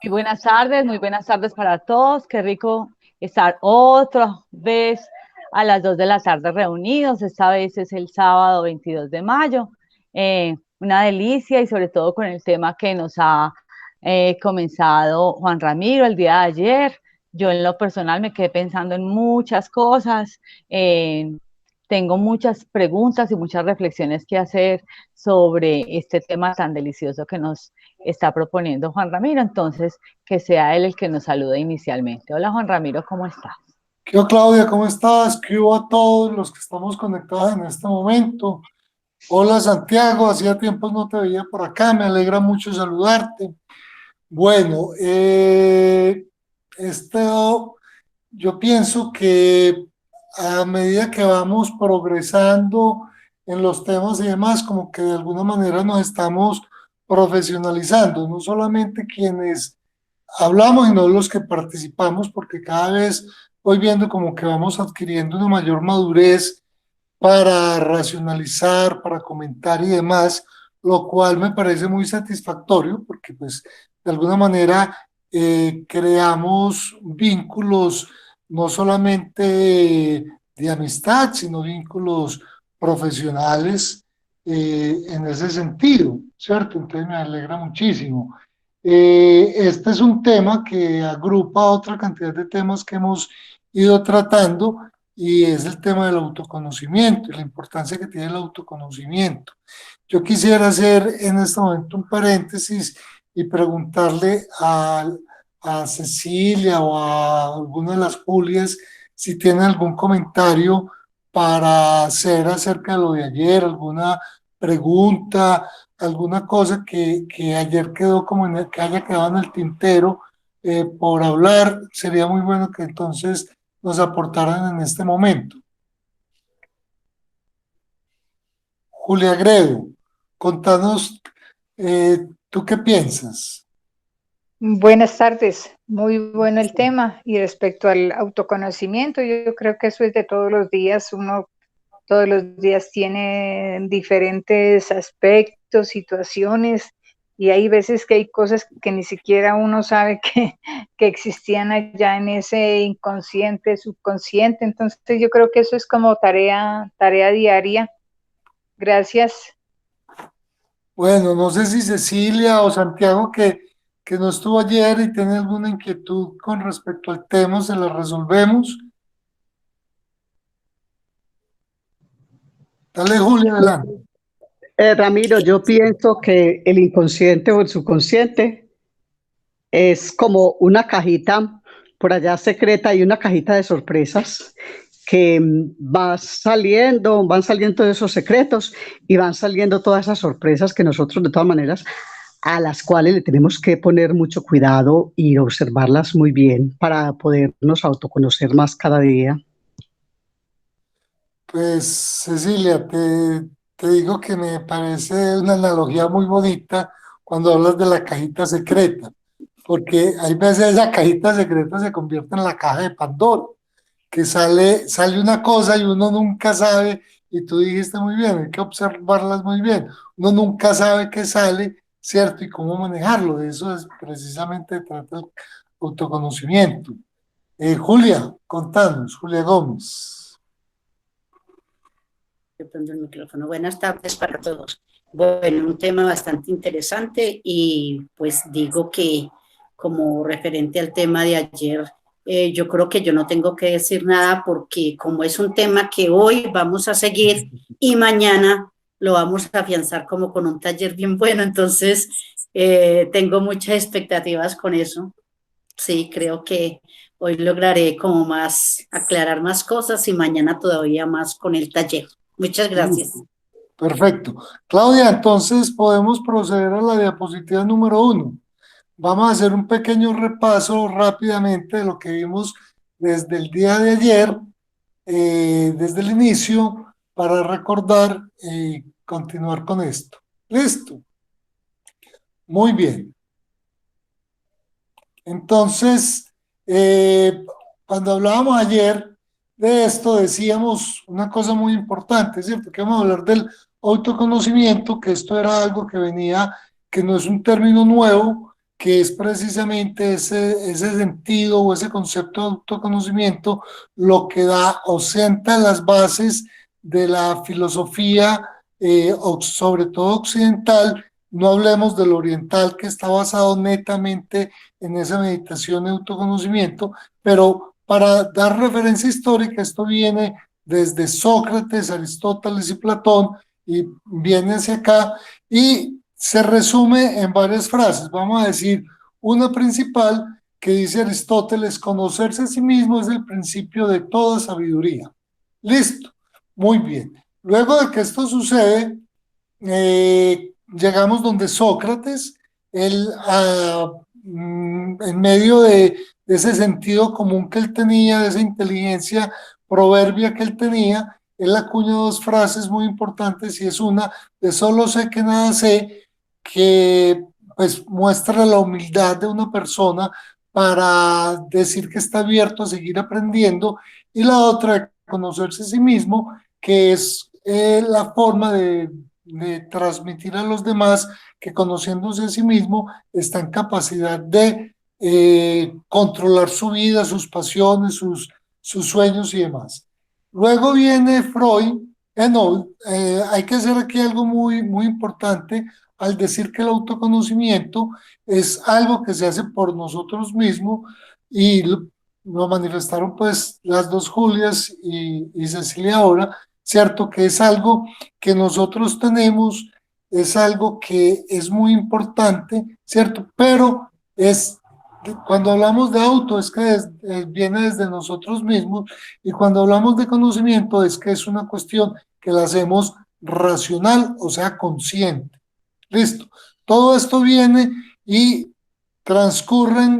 Muy buenas tardes para todos. Qué rico estar otra vez a las 2 de la tarde reunidos. Esta vez es el sábado 22 de mayo. Una delicia y sobre todo con el tema que nos ha comenzado Juan Ramiro el día de ayer. Yo en lo personal me quedé pensando en muchas cosas. Tengo muchas preguntas y muchas reflexiones que hacer sobre este tema tan delicioso que nos está proponiendo Juan Ramiro. Entonces, que sea él el que nos salude inicialmente. Hola Juan Ramiro, ¿cómo estás? ¿Qué hubo, Claudia? ¿Cómo estás? ¿Qué hubo a todos los que estamos conectados en este momento? Hola Santiago, hacía tiempo no te veía por acá, me alegra mucho saludarte. Bueno, esto yo pienso que a medida que vamos progresando en los temas y demás, como que de alguna manera nos estamos profesionalizando, no solamente quienes hablamos y no los que participamos, porque cada vez voy viendo como que vamos adquiriendo una mayor madurez para racionalizar, para comentar y demás, lo cual me parece muy satisfactorio porque pues de alguna manera creamos vínculos no solamente de amistad, sino vínculos profesionales en ese sentido, ¿cierto? Entonces me alegra muchísimo. Este es un tema que agrupa otra cantidad de temas que hemos ido tratando y es el tema del autoconocimiento y la importancia que tiene el autoconocimiento. Yo quisiera hacer en este momento un paréntesis y preguntarle a Cecilia o a alguna de las Julias si tienen algún comentario para hacer acerca de lo de ayer, alguna pregunta, alguna cosa que ayer quedó como en que haya quedado en el tintero por hablar. Sería muy bueno que entonces nos aportaran en este momento. Julia Gredo, contanos, ¿tú qué piensas? Buenas tardes, muy bueno el tema. Y respecto al autoconocimiento, yo creo que eso es de todos los días. Uno todos los días tiene diferentes aspectos, situaciones, y hay veces que hay cosas que ni siquiera uno sabe que existían allá en ese inconsciente, subconsciente. Entonces yo creo que eso es como tarea diaria. Gracias. Bueno, no sé si Cecilia o Santiago, que no estuvo ayer y tiene alguna inquietud con respecto al tema, se la resolvemos. Dale, Julia, adelante. Ramiro, yo pienso que el inconsciente o el subconsciente es como una cajita por allá secreta y una cajita de sorpresas que van saliendo todos esos secretos y van saliendo todas esas sorpresas que nosotros de todas maneras a las cuales le tenemos que poner mucho cuidado y observarlas muy bien para podernos autoconocer más cada día. Pues Cecilia, te digo que me parece una analogía muy bonita cuando hablas de la cajita secreta, porque hay veces esa cajita secreta se convierte en la caja de Pandora, que sale una cosa y uno nunca sabe, y tú dijiste muy bien, hay que observarlas muy bien, uno nunca sabe qué sale, ¿cierto? Y cómo manejarlo, de eso es precisamente trata el autoconocimiento. Julia, contanos, Julia Gómez. Yo prendo el micrófono. Buenas tardes para todos. Bueno, un tema bastante interesante y pues digo que como referente al tema de ayer, yo creo que yo no tengo que decir nada porque como es un tema que hoy vamos a seguir y mañana lo vamos a afianzar como con un taller bien bueno, entonces tengo muchas expectativas con eso. Sí, creo que hoy lograré como más aclarar más cosas y mañana todavía más con el taller. Muchas gracias. Perfecto. Claudia, entonces podemos proceder a la diapositiva número 1. Vamos a hacer un pequeño repaso rápidamente de lo que vimos desde el día de ayer, desde el inicio, para recordar y continuar con esto. ¿Listo? Muy bien. Entonces, cuando hablábamos ayer de esto, decíamos una cosa muy importante, ¿cierto? Que vamos a hablar del autoconocimiento, que esto era algo que venía, que no es un término nuevo, que es precisamente ese sentido o ese concepto de autoconocimiento lo que da o sienta las bases de la filosofía, sobre todo occidental. No hablemos del oriental, que está basado netamente en esa meditación y autoconocimiento, pero para dar referencia histórica, esto viene desde Sócrates, Aristóteles y Platón, y viene hacia acá, y se resume en varias frases. Vamos a decir una principal que dice Aristóteles: conocerse a sí mismo es el principio de toda sabiduría. Listo, muy bien. Luego de que esto sucede, llegamos donde Sócrates, él, en medio de ese sentido común que él tenía, de esa inteligencia proverbia que él tenía, él acuña dos frases muy importantes, y es una de solo sé que nada sé, que pues muestra la humildad de una persona para decir que está abierto a seguir aprendiendo, y la otra de conocerse a sí mismo, que es la forma de transmitir a los demás que, conociéndose a sí mismo, está en capacidad de controlar su vida, sus pasiones, sus sueños y demás. Luego viene Freud. No, hay que hacer aquí algo muy, muy importante al decir que el autoconocimiento es algo que se hace por nosotros mismos, y lo manifestaron pues las dos Julias y Cecilia ahora, ¿cierto? Que es algo que nosotros tenemos, es algo que es muy importante, ¿cierto? Pero cuando hablamos de auto es que viene desde nosotros mismos, y cuando hablamos de conocimiento es que es una cuestión que la hacemos racional, o sea, consciente. Listo. Todo esto viene y transcurren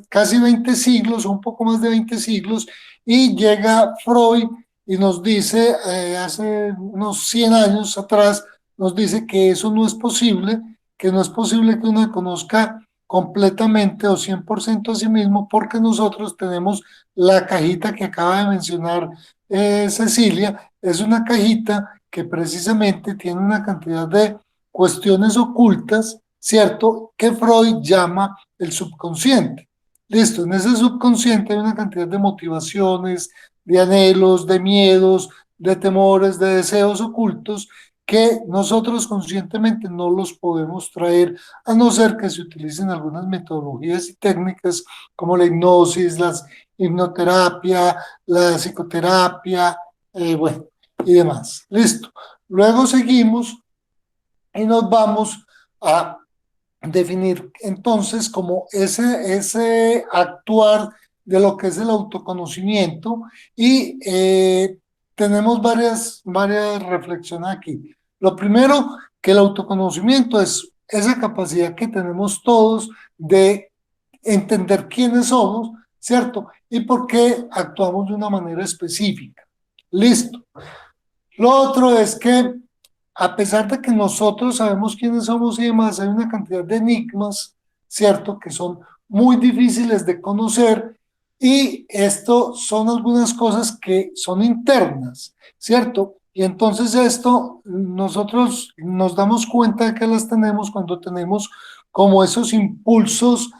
casi 20 siglos, o un poco más de 20 siglos, y llega Freud y nos dice, hace unos 100 años atrás, nos dice que eso no es posible, que no es posible que uno conozca completamente o 100% a sí mismo, porque nosotros tenemos la cajita que acaba de mencionar Cecilia. Es una cajita que precisamente tiene una cantidad de cuestiones ocultas, ¿cierto? Que Freud llama el subconsciente. Listo, en ese subconsciente hay una cantidad de motivaciones, de anhelos, de miedos, de temores, de deseos ocultos, que nosotros conscientemente no los podemos traer, a no ser que se utilicen algunas metodologías y técnicas como la hipnosis, la hipnoterapia, la psicoterapia, bueno, y demás. Listo. Luego seguimos y nos vamos a definir entonces como ese actuar de lo que es el autoconocimiento, y tenemos varias reflexiones aquí. Lo primero, que el autoconocimiento es esa capacidad que tenemos todos de entender quiénes somos, ¿cierto? Y por qué actuamos de una manera específica. Listo. Lo otro es que, a pesar de que nosotros sabemos quiénes somos y demás, hay una cantidad de enigmas, ¿cierto?, que son muy difíciles de conocer, y esto son algunas cosas que son internas, ¿cierto? Y entonces esto nosotros nos damos cuenta de que las tenemos cuando tenemos como esos impulsos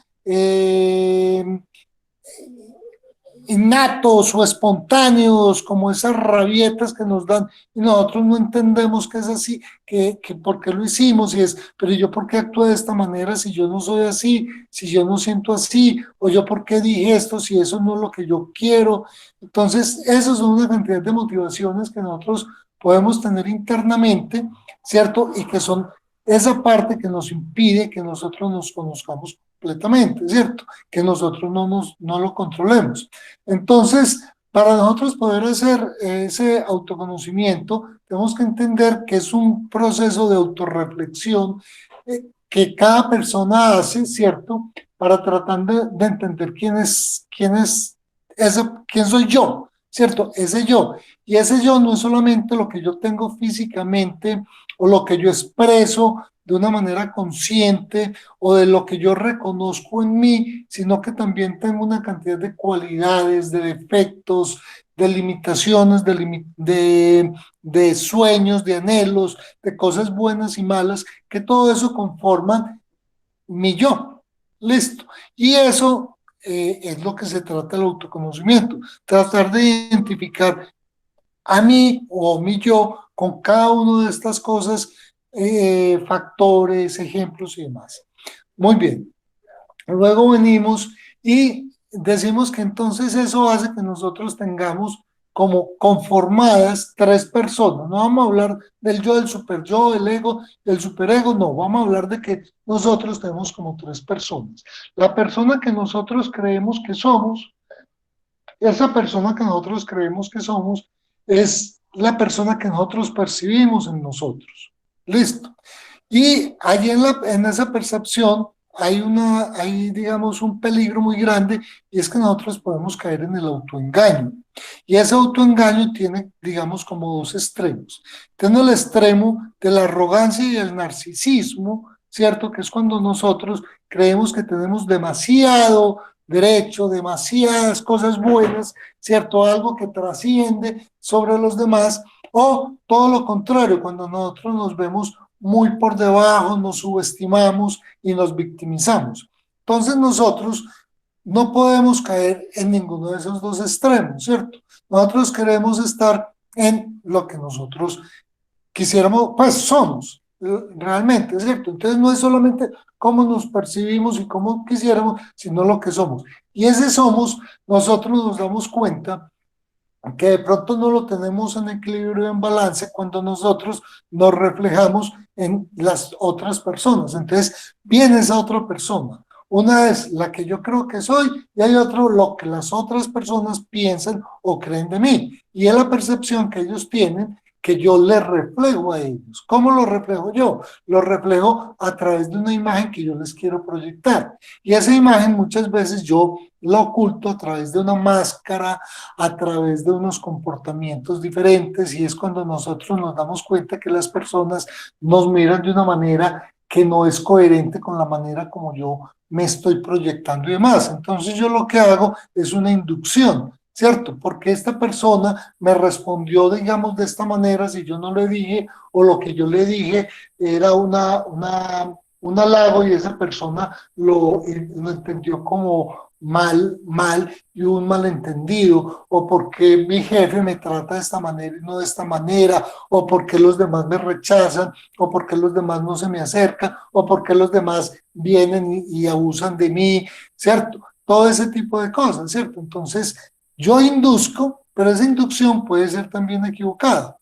innatos o espontáneos, como esas rabietas que nos dan, y nosotros no entendemos que es así, que por qué lo hicimos, y es, pero yo por qué actúo de esta manera si yo no soy así, si yo no siento así, o yo por qué dije esto si eso no es lo que yo quiero. Entonces, esas son una cantidad de motivaciones que nosotros podemos tener internamente, ¿cierto? Y que son esa parte que nos impide que nosotros nos conozcamos completamente, ¿cierto? Que nosotros no lo controlemos. Entonces, para nosotros poder hacer ese autoconocimiento, tenemos que entender que es un proceso de autorreflexión que cada persona hace, ¿cierto? Para tratar de entender quién soy yo, ¿cierto? Ese yo. Y ese yo no es solamente lo que yo tengo físicamente o lo que yo expreso de una manera consciente o de lo que yo reconozco en mí, sino que también tengo una cantidad de cualidades, de defectos, de limitaciones, de sueños, de anhelos, de cosas buenas y malas, que todo eso conforman mi yo. Listo. Y eso es lo que se trata del autoconocimiento, tratar de identificar a mí o mi yo con cada una de estas cosas, factores, ejemplos y demás. Muy bien. Luego venimos y decimos que entonces eso hace que nosotros tengamos como conformadas tres personas. No vamos a hablar del yo, del super yo, del ego, del superego, no, vamos a hablar de que nosotros tenemos como tres personas. La persona que nosotros creemos que somos, esa persona que nosotros creemos que somos, es la persona que nosotros percibimos en nosotros. Listo. Y ahí en esa percepción hay, digamos, un peligro muy grande, y es que nosotros podemos caer en el autoengaño. Y ese autoengaño tiene, digamos, como dos extremos. Tiene el extremo de la arrogancia y el narcisismo, ¿cierto? Que es cuando nosotros creemos que tenemos demasiado derecho, demasiadas cosas buenas, ¿cierto? Algo que trasciende sobre los demás, o todo lo contrario, cuando nosotros nos vemos muy por debajo, nos subestimamos y nos victimizamos. Entonces nosotros no podemos caer en ninguno de esos dos extremos, ¿cierto? Nosotros queremos estar en lo que nosotros quisiéramos, pues somos realmente, ¿cierto? Entonces no es solamente cómo nos percibimos y cómo quisiéramos, sino lo que somos. Y ese somos, nosotros nos damos cuenta que de pronto no lo tenemos en equilibrio, en balance, cuando nosotros nos reflejamos en las otras personas. Entonces viene esa otra persona. Una es la que yo creo que soy, y hay otro lo que las otras personas piensan o creen de mí. Y es la percepción que ellos tienen, que yo les reflejo a ellos. ¿Cómo lo reflejo yo? Lo reflejo a través de una imagen que yo les quiero proyectar. Y esa imagen muchas veces yo la oculto a través de una máscara, a través de unos comportamientos diferentes, y es cuando nosotros nos damos cuenta que las personas nos miran de una manera que no es coherente con la manera como yo me estoy proyectando y demás. Entonces yo lo que hago es una inducción, ¿cierto? Porque esta persona me respondió, digamos, de esta manera, si yo no le dije, o lo que yo le dije era un halago, y esa persona lo entendió como mal, y un malentendido, o porque mi jefe me trata de esta manera y no de esta manera, o porque los demás me rechazan, o porque los demás no se me acercan, o porque los demás vienen y abusan de mí, ¿cierto? Todo ese tipo de cosas, ¿cierto? Entonces, yo induzco, pero esa inducción puede ser también equivocada.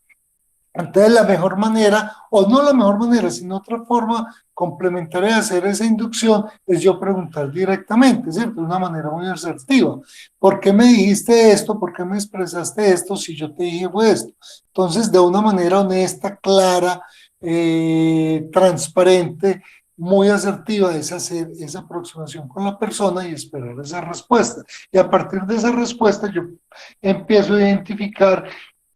Entonces, la mejor manera, o no la mejor manera, sino otra forma complementaria de hacer esa inducción, es yo preguntar directamente, ¿cierto? De una manera muy asertiva. ¿Por qué me dijiste esto? ¿Por qué me expresaste esto si yo te dije fue esto? Entonces, de una manera honesta, clara, transparente, muy asertiva, es hacer esa aproximación con la persona y esperar esa respuesta. Y a partir de esa respuesta, yo empiezo a identificar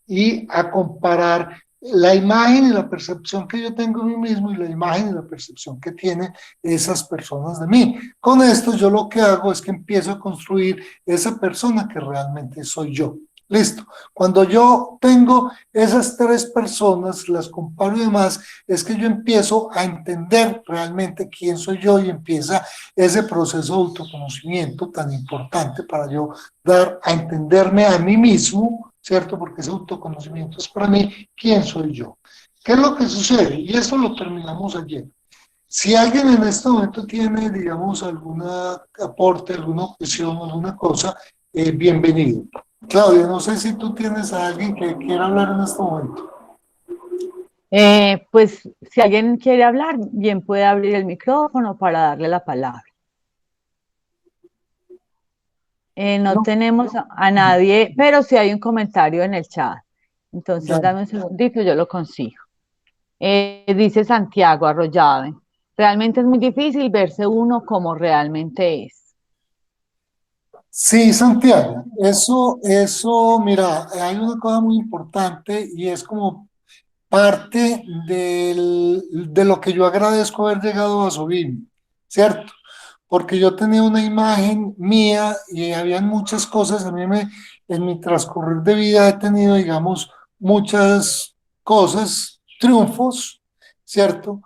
y a comparar la imagen y la percepción que yo tengo de mí mismo y la imagen y la percepción que tienen esas personas de mí. Con esto yo lo que hago es que empiezo a construir esa persona que realmente soy yo. Listo. Cuando yo tengo esas tres personas, las comparo y demás, es que yo empiezo a entender realmente quién soy yo, y empieza ese proceso de autoconocimiento tan importante para yo dar a entenderme a mí mismo, ¿cierto? Porque ese autoconocimiento es para mí quién soy yo. ¿Qué es lo que sucede? Y eso lo terminamos ayer. Si alguien en este momento tiene, digamos, algún aporte, alguna objeción, alguna cosa, bienvenido. Claudia, no sé si tú tienes a alguien que quiera hablar en este momento. Pues si alguien quiere hablar, bien puede abrir el micrófono para darle la palabra. No tenemos a nadie, pero sí hay un comentario en el chat. Entonces, dame un segundito, yo lo consigo. Dice Santiago Arroyave, realmente es muy difícil verse uno como realmente es. Sí, Santiago, mira, hay una cosa muy importante, y es como parte de lo que yo agradezco haber llegado a Sobim, ¿cierto? Porque yo tenía una imagen mía y habían muchas cosas, en mi transcurrir de vida he tenido, digamos, muchas cosas, triunfos, ¿cierto?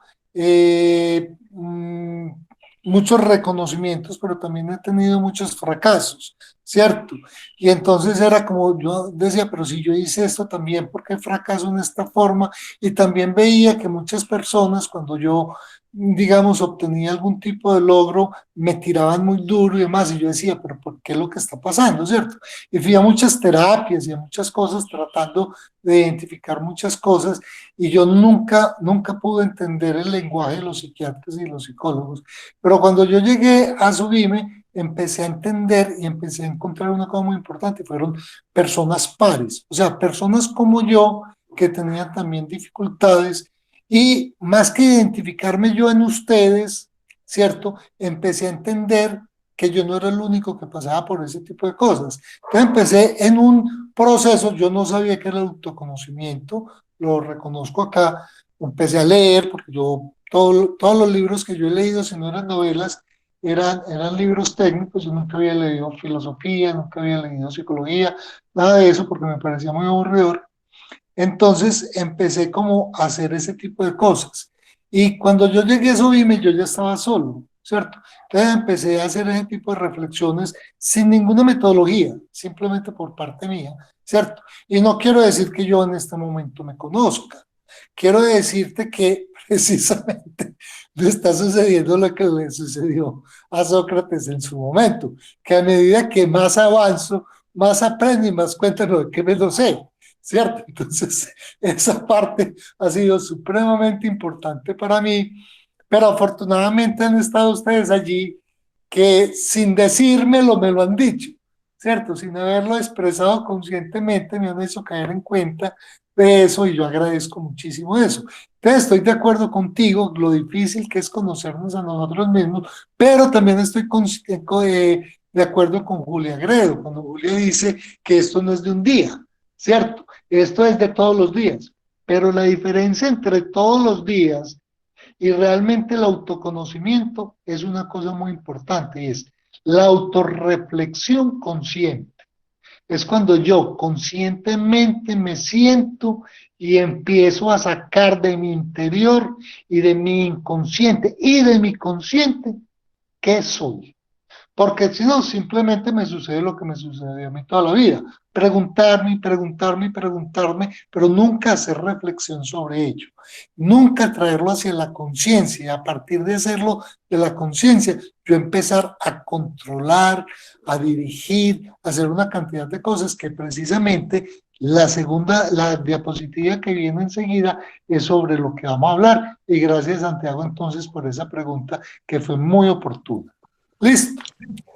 muchos reconocimientos, pero también he tenido muchos fracasos, ¿cierto? Y entonces era como yo decía, pero si yo hice esto también, ¿por qué fracaso en esta forma? Y también veía que muchas personas, cuando yo, digamos, obtenía algún tipo de logro, me tiraban muy duro y demás, y yo decía, pero ¿por qué es lo que está pasando, cierto? Y fui a muchas terapias y a muchas cosas tratando de identificar muchas cosas, y yo nunca pude entender el lenguaje de los psiquiatras y los psicólogos. Pero cuando yo llegué a Subime, empecé a entender y empecé a encontrar una cosa muy importante, fueron personas pares, o sea, personas como yo que tenían también dificultades y más que identificarme yo en ustedes, ¿cierto? Empecé a entender que yo no era el único que pasaba por ese tipo de cosas. Entonces empecé en un proceso, yo no sabía qué era el autoconocimiento, lo reconozco acá, empecé a leer, porque yo, todos los libros que yo he leído, si no eran novelas, eran libros técnicos, yo nunca había leído filosofía, nunca había leído psicología, nada de eso, porque me parecía muy aburridor. Entonces empecé como a hacer ese tipo de cosas. Y cuando yo llegué a Subime, yo ya estaba solo, ¿cierto? Entonces empecé a hacer ese tipo de reflexiones sin ninguna metodología, simplemente por parte mía, ¿cierto? Y no quiero decir que yo en este momento me conozca. Quiero decirte que precisamente le está sucediendo lo que le sucedió a Sócrates en su momento, que a medida que más avanzo, más aprendo y más cuento de que me lo sé. ¿Cierto? Entonces, esa parte ha sido supremamente importante para mí, pero afortunadamente han estado ustedes allí que sin decírmelo me lo han dicho, ¿cierto? Sin haberlo expresado conscientemente me han hecho caer en cuenta de eso y yo agradezco muchísimo eso. Entonces, estoy de acuerdo contigo, lo difícil que es conocernos a nosotros mismos, pero también estoy de acuerdo con Julia Gredo, cuando Julia dice que esto no es de un día, ¿cierto? Esto es de todos los días, pero la diferencia entre todos los días y realmente el autoconocimiento es una cosa muy importante, y es la autorreflexión consciente. Es cuando yo conscientemente me siento y empiezo a sacar de mi interior y de mi inconsciente y de mi consciente qué soy. Porque si no, simplemente me sucede lo que me sucedió a mí toda la vida. Preguntarme y preguntarme y preguntarme, pero nunca hacer reflexión sobre ello. Nunca traerlo hacia la conciencia. A partir de hacerlo de la conciencia, yo empezar a controlar, a dirigir, a hacer una cantidad de cosas que precisamente la diapositiva que viene enseguida es sobre lo que vamos a hablar. Y gracias, Santiago, entonces, por esa pregunta que fue muy oportuna. Listo.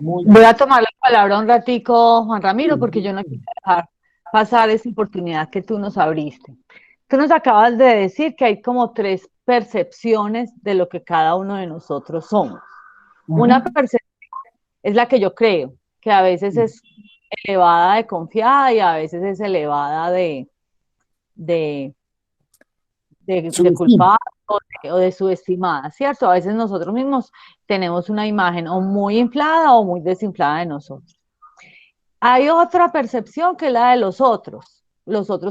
Muy Voy bien. a tomar la palabra un ratico, Juan Ramiro, porque yo no quiero dejar pasar esa oportunidad que tú nos abriste. Tú nos acabas de decir que hay como tres percepciones de lo que cada uno de nosotros somos. Una percepción es la que yo creo, que a veces es elevada de confiada y a veces es elevada de, de culpar o de subestimada, ¿cierto? A veces nosotros mismos tenemos una imagen o muy inflada o muy desinflada de nosotros. Hay otra percepción que es la de los otros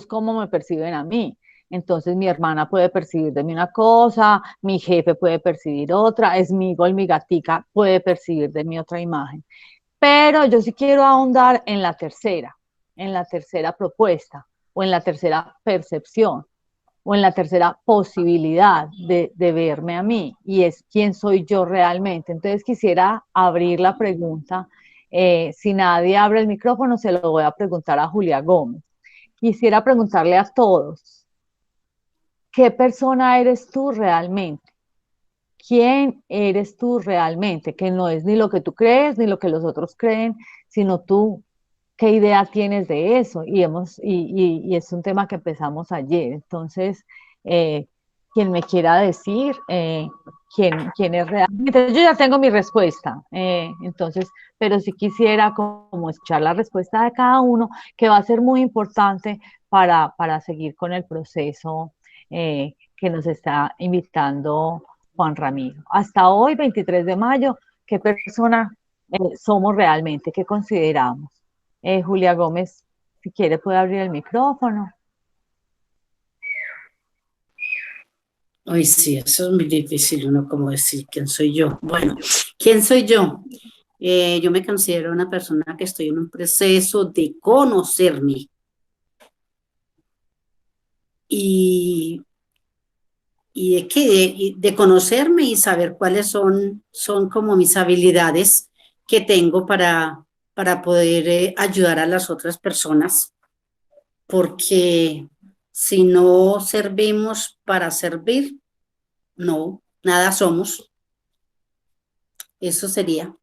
cómo me perciben a mí. Entonces mi hermana puede percibir de mí una cosa, mi jefe puede percibir otra, Smigol, mi gatica, puede percibir de mí otra imagen. Pero yo sí quiero ahondar en la tercera propuesta o en la tercera percepción o en la tercera posibilidad de verme a mí y es quién soy yo realmente. Entonces quisiera abrir la pregunta. Si nadie abre el micrófono, se lo voy a preguntar a Julia Gómez. Quisiera preguntarle a todos, ¿qué persona eres tú realmente? ¿Quién eres tú realmente? Que no es ni lo que tú crees, ni lo que los otros creen, sino tú, ¿qué idea tienes de eso? Y es un tema que empezamos ayer. Entonces, quien me quiera decir quién es realmente, yo ya tengo mi respuesta. Entonces, pero si quisiera como escuchar la respuesta de cada uno, que va a ser muy importante para seguir con el proceso que nos está invitando Juan Ramiro. Hasta hoy, 23 de mayo, ¿qué persona somos realmente? ¿Qué consideramos? Julia Gómez, si quiere puede abrir el micrófono. Ay, sí, eso es muy difícil, uno como decir quién soy yo. Bueno, ¿quién soy yo? Yo me considero una persona que estoy en un proceso de conocerme y, y de qué, de conocerme y saber cuáles son como mis habilidades que tengo para poder ayudar a las otras personas, porque si no servimos para servir, no, nada somos. Eso sería.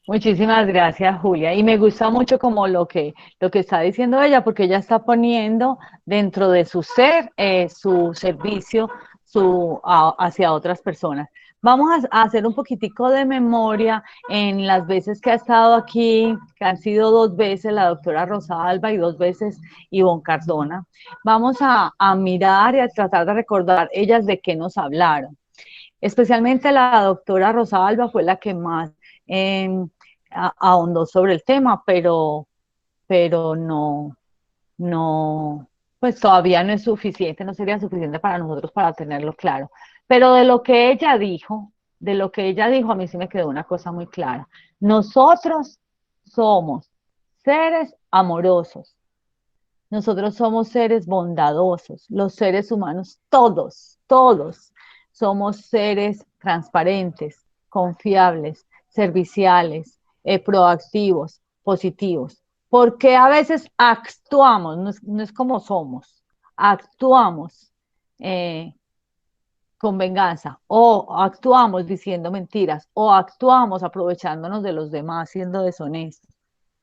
Muchísimas gracias, Julia. Y me gusta mucho como lo que está diciendo ella, porque ella está poniendo dentro de su ser su servicio hacia otras personas. Vamos a hacer un poquitico de memoria en las veces que ha estado aquí, que han sido 2 veces la doctora Rosalba y 2 veces Ivonne Cardona. Vamos a mirar y a tratar de recordar ellas de qué nos hablaron. Especialmente la doctora Rosalba fue la que más eh, ahondó sobre el tema, pero no, no, pues todavía no es suficiente, no sería suficiente para nosotros para tenerlo claro. Pero de lo que ella dijo, a mí sí me quedó una cosa muy clara. Nosotros somos seres amorosos, nosotros somos seres bondadosos, los seres humanos, todos somos seres transparentes, confiables, serviciales, proactivos, positivos. Porque a veces actuamos, no es como somos, actuamos eh, con venganza, o actuamos diciendo mentiras, o actuamos aprovechándonos de los demás siendo deshonestos.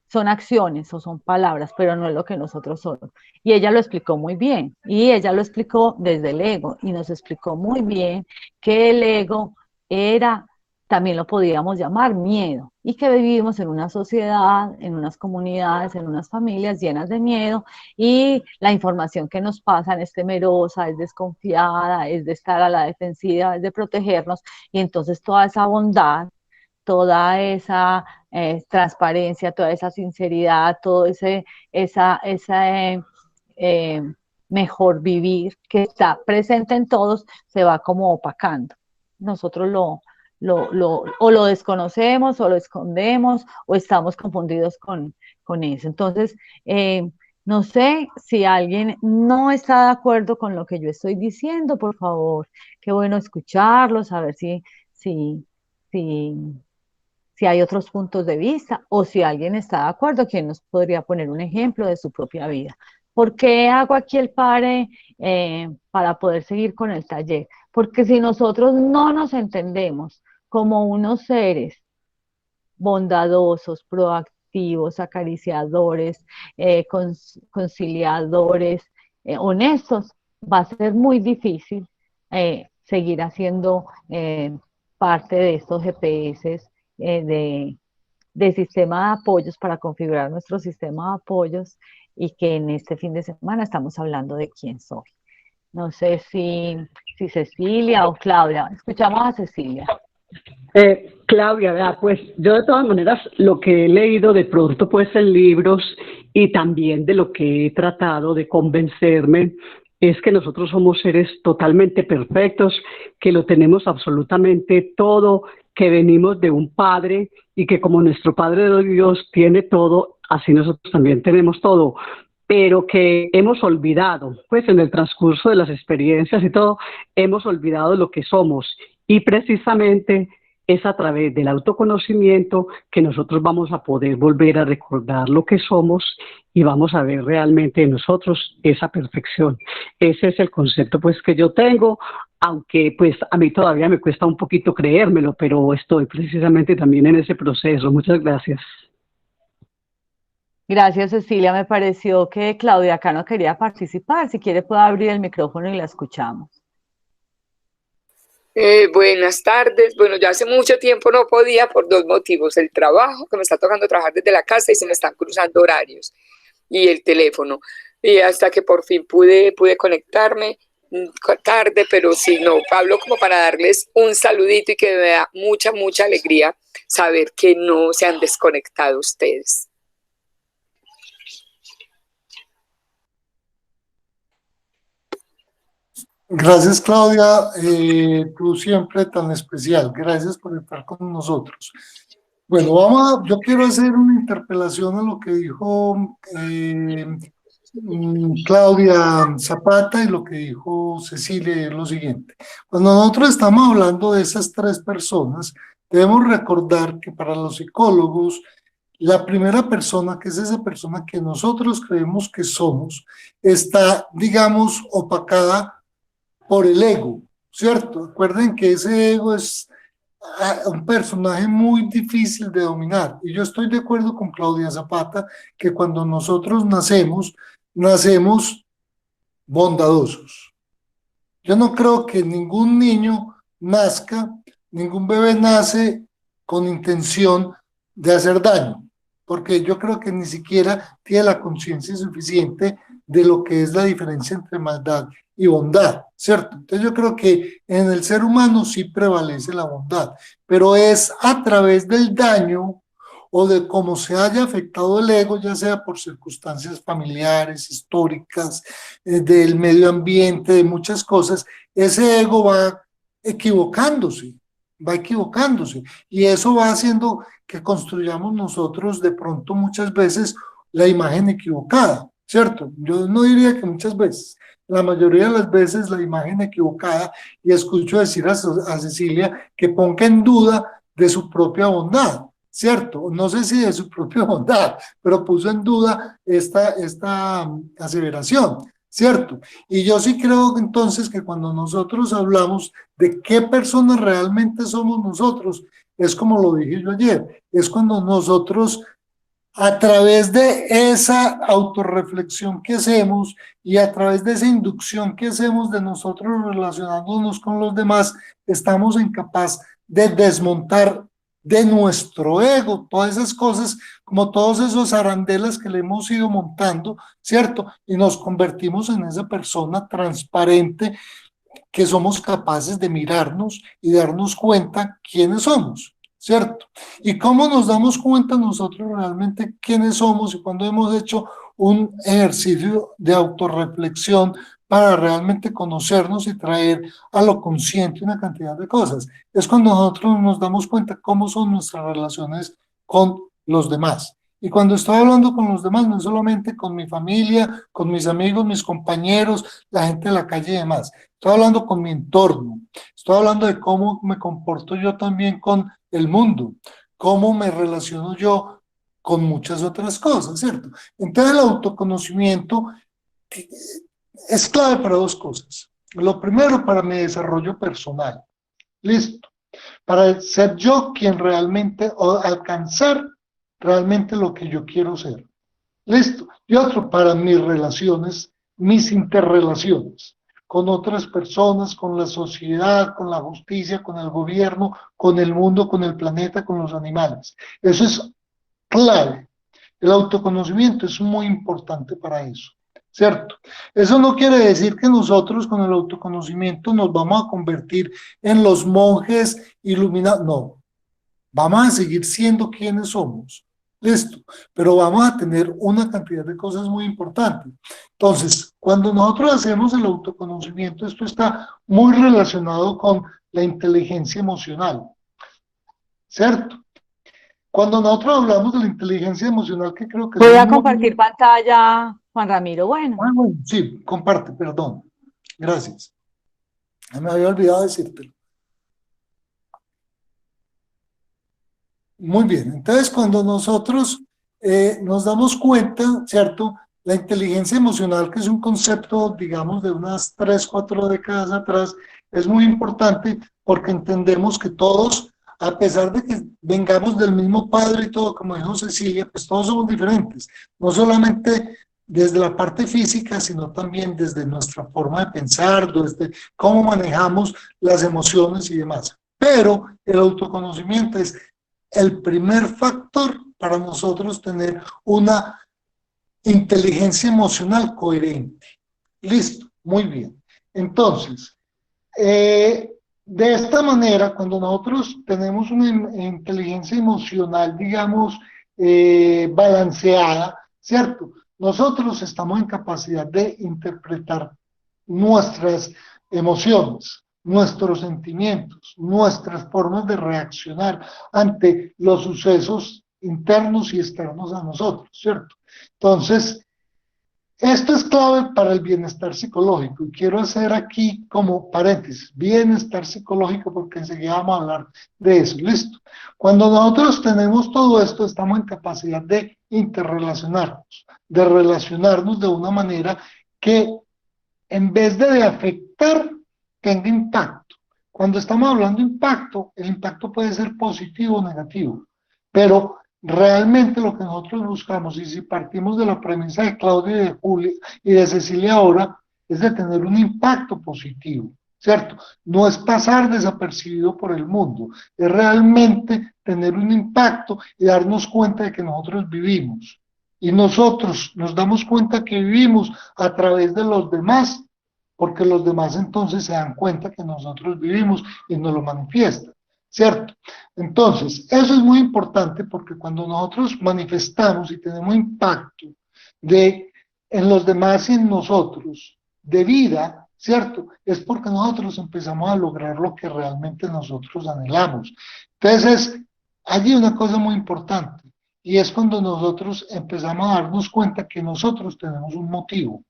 Son acciones o son palabras, pero no es lo que nosotros somos. Y ella lo explicó muy bien, y ella lo explicó desde el ego, y nos explicó muy bien que el ego era, también lo podíamos llamar miedo, y que vivimos en una sociedad, en unas comunidades, en unas familias llenas de miedo, y la información que nos pasan es temerosa, es desconfiada, es de estar a la defensiva, es de protegernos, y entonces toda esa bondad, toda esa transparencia, toda esa sinceridad, todo esa eh, mejor vivir que está presente en todos, se va como opacando. Nosotros o lo desconocemos, o lo escondemos, o estamos confundidos con eso. Entonces, no sé si alguien no está de acuerdo con lo que yo estoy diciendo, por favor, qué bueno escucharlo, saber si, si hay otros puntos de vista o si alguien está de acuerdo, quién nos podría poner un ejemplo de su propia vida. ¿Por qué hago aquí el pare para poder seguir con el taller? Porque si nosotros no nos entendemos como unos seres bondadosos, proactivos, acariciadores, conciliadores, honestos, va a ser muy difícil seguir haciendo parte de estos GPS de sistema de apoyos para configurar nuestro sistema de apoyos y que en este fin de semana estamos hablando de quién soy. No sé si Cecilia o Claudia. Escuchamos a Cecilia. Claudia, vea, pues yo de todas maneras lo que he leído de pronto pues en libros y también de lo que he tratado de convencerme es que nosotros somos seres totalmente perfectos, que lo tenemos absolutamente todo, que venimos de un Padre y que como nuestro Padre de Dios tiene todo, así nosotros también tenemos todo, pero que hemos olvidado, pues en el transcurso de las experiencias y todo, hemos olvidado lo que somos y precisamente es a través del autoconocimiento que nosotros vamos a poder volver a recordar lo que somos y vamos a ver realmente en nosotros esa perfección. Ese es el concepto pues que yo tengo, aunque pues a mí todavía me cuesta un poquito creérmelo, pero estoy precisamente también en ese proceso. Muchas gracias. Gracias, Cecilia. Me pareció que Claudia acá no quería participar. Si quiere, puede abrir el micrófono y la escuchamos. Buenas tardes. Bueno, ya hace mucho tiempo no podía por dos motivos. El trabajo, que me está tocando trabajar desde la casa y se me están cruzando horarios, y el teléfono. Y hasta que por fin pude conectarme tarde, pero sí, no, Pablo, como para darles un saludito y que me da mucha alegría saber que no se han desconectado ustedes. Gracias, Claudia. Tú siempre tan especial. Gracias por estar con nosotros. Bueno, yo quiero hacer una interpelación a lo que dijo Claudia Zapata y lo que dijo Cecilia, y es lo siguiente. Cuando nosotros estamos hablando de esas tres personas, debemos recordar que para los psicólogos, la primera persona, que es esa persona que nosotros creemos que somos, está, digamos, opacada por el ego, ¿cierto? Recuerden que ese ego es un personaje muy difícil de dominar. Y yo estoy de acuerdo con Claudia Zapata que cuando nosotros nacemos bondadosos. Yo no creo que ningún niño nazca, ningún bebé nace con intención de hacer daño, porque yo creo que ni siquiera tiene la conciencia suficiente de lo que es la diferencia entre maldad y bondad, ¿cierto? Entonces yo creo que en el ser humano sí prevalece la bondad, pero es a través del daño o de cómo se haya afectado el ego, ya sea por circunstancias familiares, históricas, del medio ambiente, de muchas cosas, ese ego equivocándose, va equivocándose, y eso va haciendo que construyamos nosotros de pronto muchas veces la imagen equivocada, ¿cierto? Yo no diría que muchas veces, la mayoría de las veces la imagen equivocada, y escucho decir a Cecilia que ponga en duda de su propia bondad, ¿cierto? No sé si de su propia bondad, pero puso en duda esta aseveración, ¿cierto? Y yo sí creo entonces que cuando nosotros hablamos de qué personas realmente somos nosotros, es como lo dije yo ayer, es cuando nosotros a través de esa autorreflexión que hacemos y a través de esa inducción que hacemos de nosotros relacionándonos con los demás, estamos incapaz de desmontar de nuestro ego todas esas cosas, como todos esos arandelas que le hemos ido montando, ¿cierto? Y nos convertimos en esa persona transparente que somos capaces de mirarnos y darnos cuenta quiénes somos, ¿cierto? Y cómo nos damos cuenta nosotros realmente quiénes somos y cuando hemos hecho un ejercicio de autorreflexión para realmente conocernos y traer a lo consciente una cantidad de cosas. Es cuando nosotros nos damos cuenta cómo son nuestras relaciones con los demás. Y cuando estoy hablando con los demás, no solamente con mi familia, con mis amigos, mis compañeros, la gente de la calle y demás. Estoy hablando con mi entorno, estoy hablando de cómo me comporto yo también con el mundo, cómo me relaciono yo con muchas otras cosas, ¿cierto? Entonces el autoconocimiento es clave para dos cosas. Lo primero, para mi desarrollo personal, listo, para ser yo quien realmente, o alcanzar realmente lo que yo quiero ser, listo. Y otro, para mis relaciones, mis interrelaciones con otras personas, con la sociedad, con la justicia, con el gobierno, con el mundo, con el planeta, con los animales. Eso es clave. El autoconocimiento es muy importante para eso, ¿cierto? Eso no quiere decir que nosotros con el autoconocimiento nos vamos a convertir en los monjes iluminados, no. Vamos a seguir siendo quienes somos, listo, pero vamos a tener una cantidad de cosas muy importantes. Entonces, cuando nosotros hacemos el autoconocimiento, esto está muy relacionado con la inteligencia emocional, ¿cierto? Cuando nosotros hablamos de la inteligencia emocional, que creo que Voy es a muy... compartir pantalla, Juan Ramiro. Bueno, Bueno, sí, comparte, perdón. Gracias. Me había olvidado decírtelo. Muy bien, entonces cuando nosotros nos damos cuenta, ¿cierto? La inteligencia emocional, que es un concepto, digamos, de unas 3, 4 décadas atrás, es muy importante porque entendemos que todos, a pesar de que vengamos del mismo padre y todo, como dijo Cecilia, pues todos somos diferentes, no solamente desde la parte física, sino también desde nuestra forma de pensar, desde cómo manejamos las emociones y demás. Pero el autoconocimiento es el primer factor para nosotros tener una inteligencia emocional coherente. Listo, muy bien. Entonces, de esta manera, cuando nosotros tenemos una inteligencia emocional, digamos, balanceada, ¿cierto? Nosotros estamos en capacidad de interpretar nuestras emociones, nuestros sentimientos, nuestras formas de reaccionar ante los sucesos internos y externos a nosotros, ¿cierto? Entonces, esto es clave para el bienestar psicológico y quiero hacer aquí como paréntesis, bienestar psicológico porque enseguida vamos a hablar de eso, ¿listo? Cuando nosotros tenemos todo esto, estamos en capacidad de interrelacionarnos, de relacionarnos de una manera que en vez de afectar, tenga impacto. Cuando estamos hablando de impacto, el impacto puede ser positivo o negativo, pero realmente lo que nosotros buscamos, y si partimos de la premisa de Claudia y de Julia y de Cecilia ahora, es de tener un impacto positivo, ¿cierto? No es pasar desapercibido por el mundo, es realmente tener un impacto y darnos cuenta de que nosotros vivimos. Y nosotros nos damos cuenta que vivimos a través de los demás, porque los demás entonces se dan cuenta que nosotros vivimos y nos lo manifiestan, ¿cierto? Entonces, eso es muy importante porque cuando nosotros manifestamos y tenemos impacto en los demás y en nosotros, de vida, ¿cierto? Es porque nosotros empezamos a lograr lo que realmente nosotros anhelamos. Entonces, allí una cosa muy importante, y es cuando nosotros empezamos a darnos cuenta que nosotros tenemos un motivo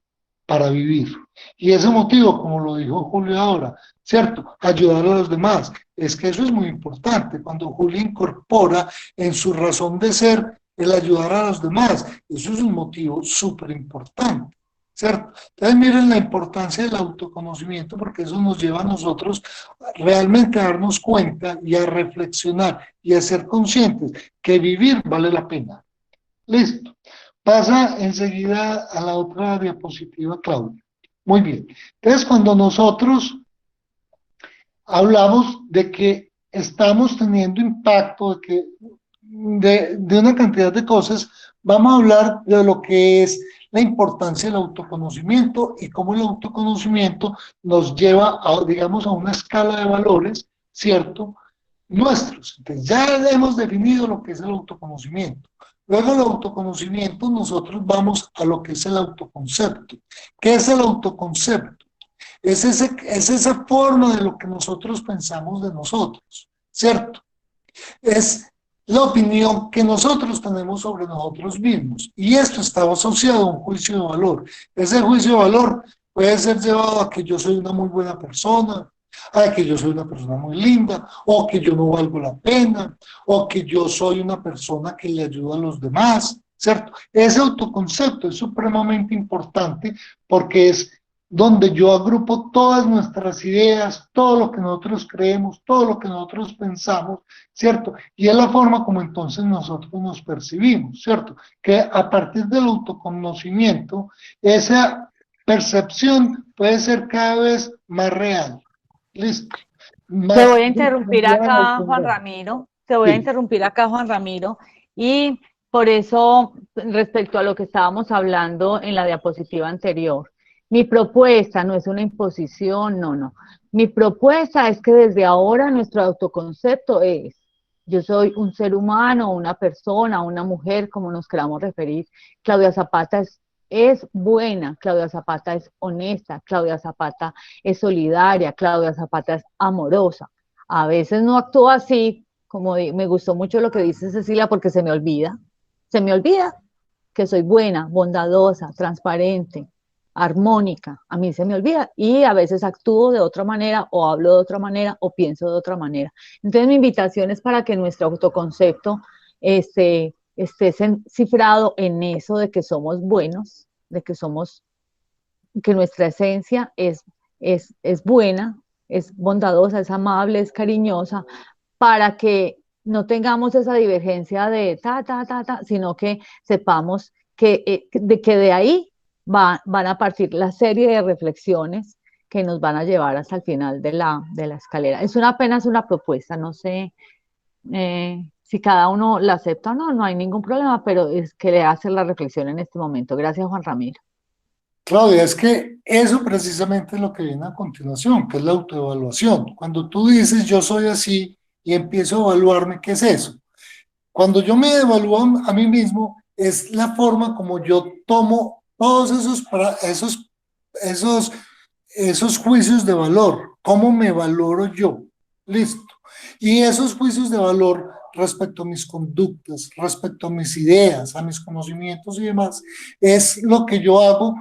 para vivir. Y ese motivo, como lo dijo Julio ahora, ¿cierto? Ayudar a los demás. Es que eso es muy importante. Cuando Julio incorpora en su razón de ser el ayudar a los demás, eso es un motivo súper importante, ¿cierto? Entonces miren la importancia del autoconocimiento porque eso nos lleva a nosotros realmente a darnos cuenta y a reflexionar y a ser conscientes que vivir vale la pena. Listo. Pasa enseguida a la otra diapositiva, Claudia. Muy bien. Entonces, cuando nosotros hablamos de que estamos teniendo impacto, de una cantidad de cosas, vamos a hablar de lo que es la importancia del autoconocimiento y cómo el autoconocimiento nos lleva a, digamos, a una escala de valores, ¿cierto? Nuestros. Entonces, ya hemos definido lo que es el autoconocimiento. Luego del autoconocimiento nosotros vamos a lo que es el autoconcepto. ¿Qué es el autoconcepto? Es esa forma de lo que nosotros pensamos de nosotros, ¿cierto? Es la opinión que nosotros tenemos sobre nosotros mismos. Y esto está asociado a un juicio de valor. Ese juicio de valor puede ser llevado a que yo soy una muy buena persona, a que yo soy una persona muy linda, o que yo no valgo la pena, o que yo soy una persona que le ayuda a los demás, ¿cierto? Ese autoconcepto es supremamente importante porque es donde yo agrupo todas nuestras ideas, todo lo que nosotros creemos, todo lo que nosotros pensamos, ¿cierto? Y es la forma como entonces nosotros nos percibimos, ¿cierto? Que a partir del autoconocimiento, esa percepción puede ser cada vez más real. Listo. Te voy a interrumpir acá, Juan Ramiro. Te voy a interrumpir acá, Juan Ramiro. Y por eso, respecto a lo que estábamos hablando en la diapositiva anterior, mi propuesta no es una imposición, no. Mi propuesta es que desde ahora nuestro autoconcepto es, yo soy un ser humano, una persona, una mujer, como nos queramos referir. Claudia Zapata es buena, Claudia Zapata es honesta, Claudia Zapata es solidaria, Claudia Zapata es amorosa. A veces no actúa así, como me gustó mucho lo que dice Cecilia, porque se me olvida que soy buena, bondadosa, transparente, armónica, a mí se me olvida y a veces actúo de otra manera o hablo de otra manera o pienso de otra manera. Entonces mi invitación es para que nuestro autoconcepto esté cifrado en eso de que somos buenos, de que nuestra esencia es buena, es bondadosa, es amable, es cariñosa, para que no tengamos esa divergencia de sino que sepamos que de ahí van a partir la serie de reflexiones que nos van a llevar hasta el final de la escalera. Es apenas una propuesta, no sé si cada uno la acepta o no, no hay ningún problema, pero es que le hace la reflexión en este momento. Gracias, Juan Ramiro. Claudia, es que eso precisamente es lo que viene a continuación, que es la autoevaluación. Cuando tú dices yo soy así y empiezo a evaluarme, ¿qué es eso? Cuando yo me evalúo a mí mismo, es la forma como yo tomo todos esos esos juicios de valor, ¿cómo me valoro yo? Listo. Y esos juicios de valor respecto a mis conductas, respecto a mis ideas, a mis conocimientos y demás, es lo que yo hago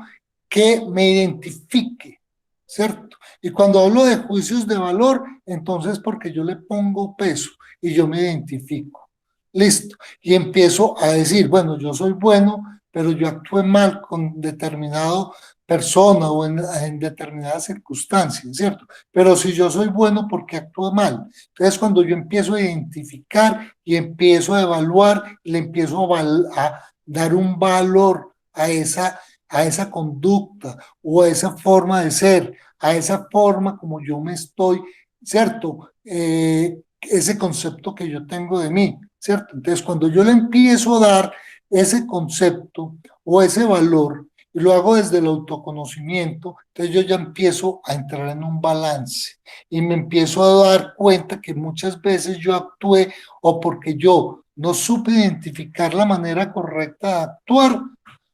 que me identifique, ¿cierto? Y cuando hablo de juicios de valor, entonces porque yo le pongo peso y yo me identifico. Listo. Y empiezo a decir, bueno, yo soy bueno, pero yo actué mal con determinado persona o en determinadas circunstancias, ¿cierto? Pero si yo soy bueno, ¿por qué actúo mal? Entonces, cuando yo empiezo a identificar y empiezo a evaluar, le empiezo a dar un valor a esa conducta o a esa forma de ser, a esa forma como yo me estoy, ¿cierto? Ese concepto que yo tengo de mí, ¿cierto? Entonces, cuando yo le empiezo a dar ese concepto o ese valor, y lo hago desde el autoconocimiento, entonces yo ya empiezo a entrar en un balance y me empiezo a dar cuenta que muchas veces yo actué o porque yo no supe identificar la manera correcta de actuar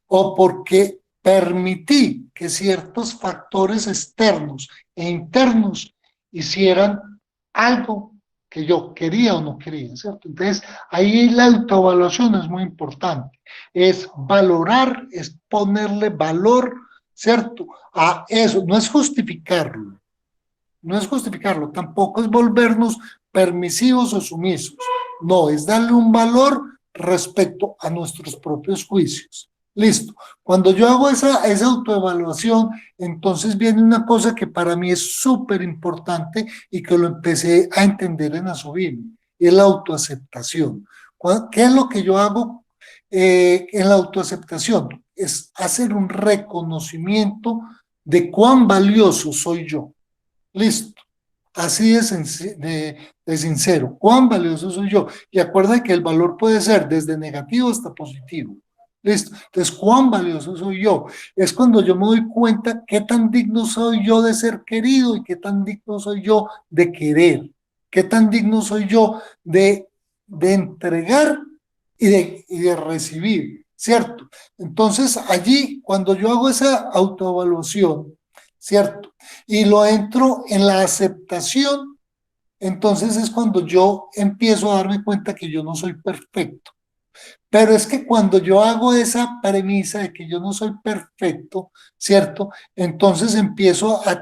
o porque permití que ciertos factores externos e internos hicieran algo que yo quería o no quería, ¿cierto? Entonces, ahí la autoevaluación es muy importante, es valorar, es ponerle valor, ¿cierto? A eso, no es justificarlo, no es justificarlo, tampoco es volvernos permisivos o sumisos, no, es darle un valor respecto a nuestros propios juicios. Listo. Cuando yo hago esa autoevaluación, entonces viene una cosa que para mí es súper importante y que lo empecé a entender en Asobim, es la autoaceptación. ¿Qué es lo que yo hago en la autoaceptación? Es hacer un reconocimiento de cuán valioso soy yo. Listo. Así de sincero. ¿Cuán valioso soy yo? Y acuerda que el valor puede ser desde negativo hasta positivo. Listo. Entonces, ¿cuán valioso soy yo? Es cuando yo me doy cuenta qué tan digno soy yo de ser querido y qué tan digno soy yo de querer. Qué tan digno soy yo de entregar y de recibir, ¿cierto? Entonces, allí, cuando yo hago esa autoevaluación, ¿cierto? Y lo entro en la aceptación, entonces es cuando yo empiezo a darme cuenta que yo no soy perfecto. Pero es que cuando yo hago esa premisa de que yo no soy perfecto, ¿cierto? Entonces empiezo a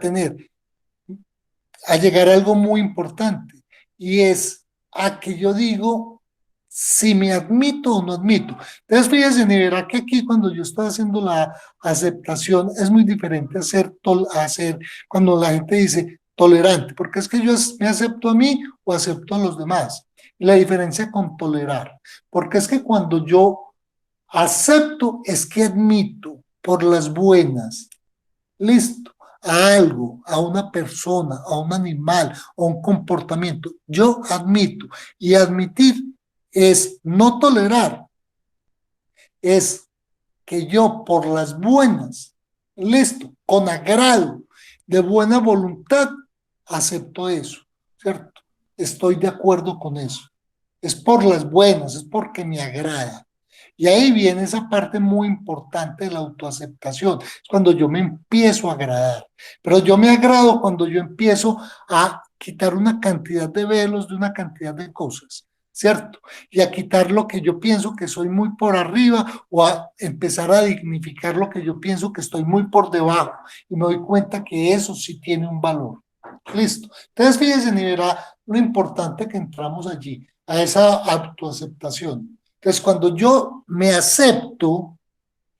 llegar a algo muy importante y es a que yo digo si me admito o no admito. Entonces, fíjense, y verá que aquí cuando yo estoy haciendo la aceptación es muy diferente a hacer cuando la gente dice tolerante, porque es que yo me acepto a mí o acepto a los demás. Y la diferencia con tolerar, porque es que cuando yo acepto es que admito por las buenas, listo, a algo, a una persona, a un animal, a un comportamiento. Yo admito. Y admitir es no tolerar, es que yo por las buenas, listo, con agrado, de buena voluntad, acepto eso, ¿cierto? Estoy de acuerdo con eso. Es por las buenas, es porque me agrada. Y ahí viene esa parte muy importante de la autoaceptación. Es cuando yo me empiezo a agradar. Pero yo me agrado cuando yo empiezo a quitar una cantidad de velos de una cantidad de cosas, ¿cierto? Y a quitar lo que yo pienso que soy muy por arriba o a empezar a dignificar lo que yo pienso que estoy muy por debajo. Y me doy cuenta que eso sí tiene un valor. Listo. Entonces, fíjense, ni verá lo importante que entramos allí, a esa autoaceptación. Entonces, cuando yo me acepto,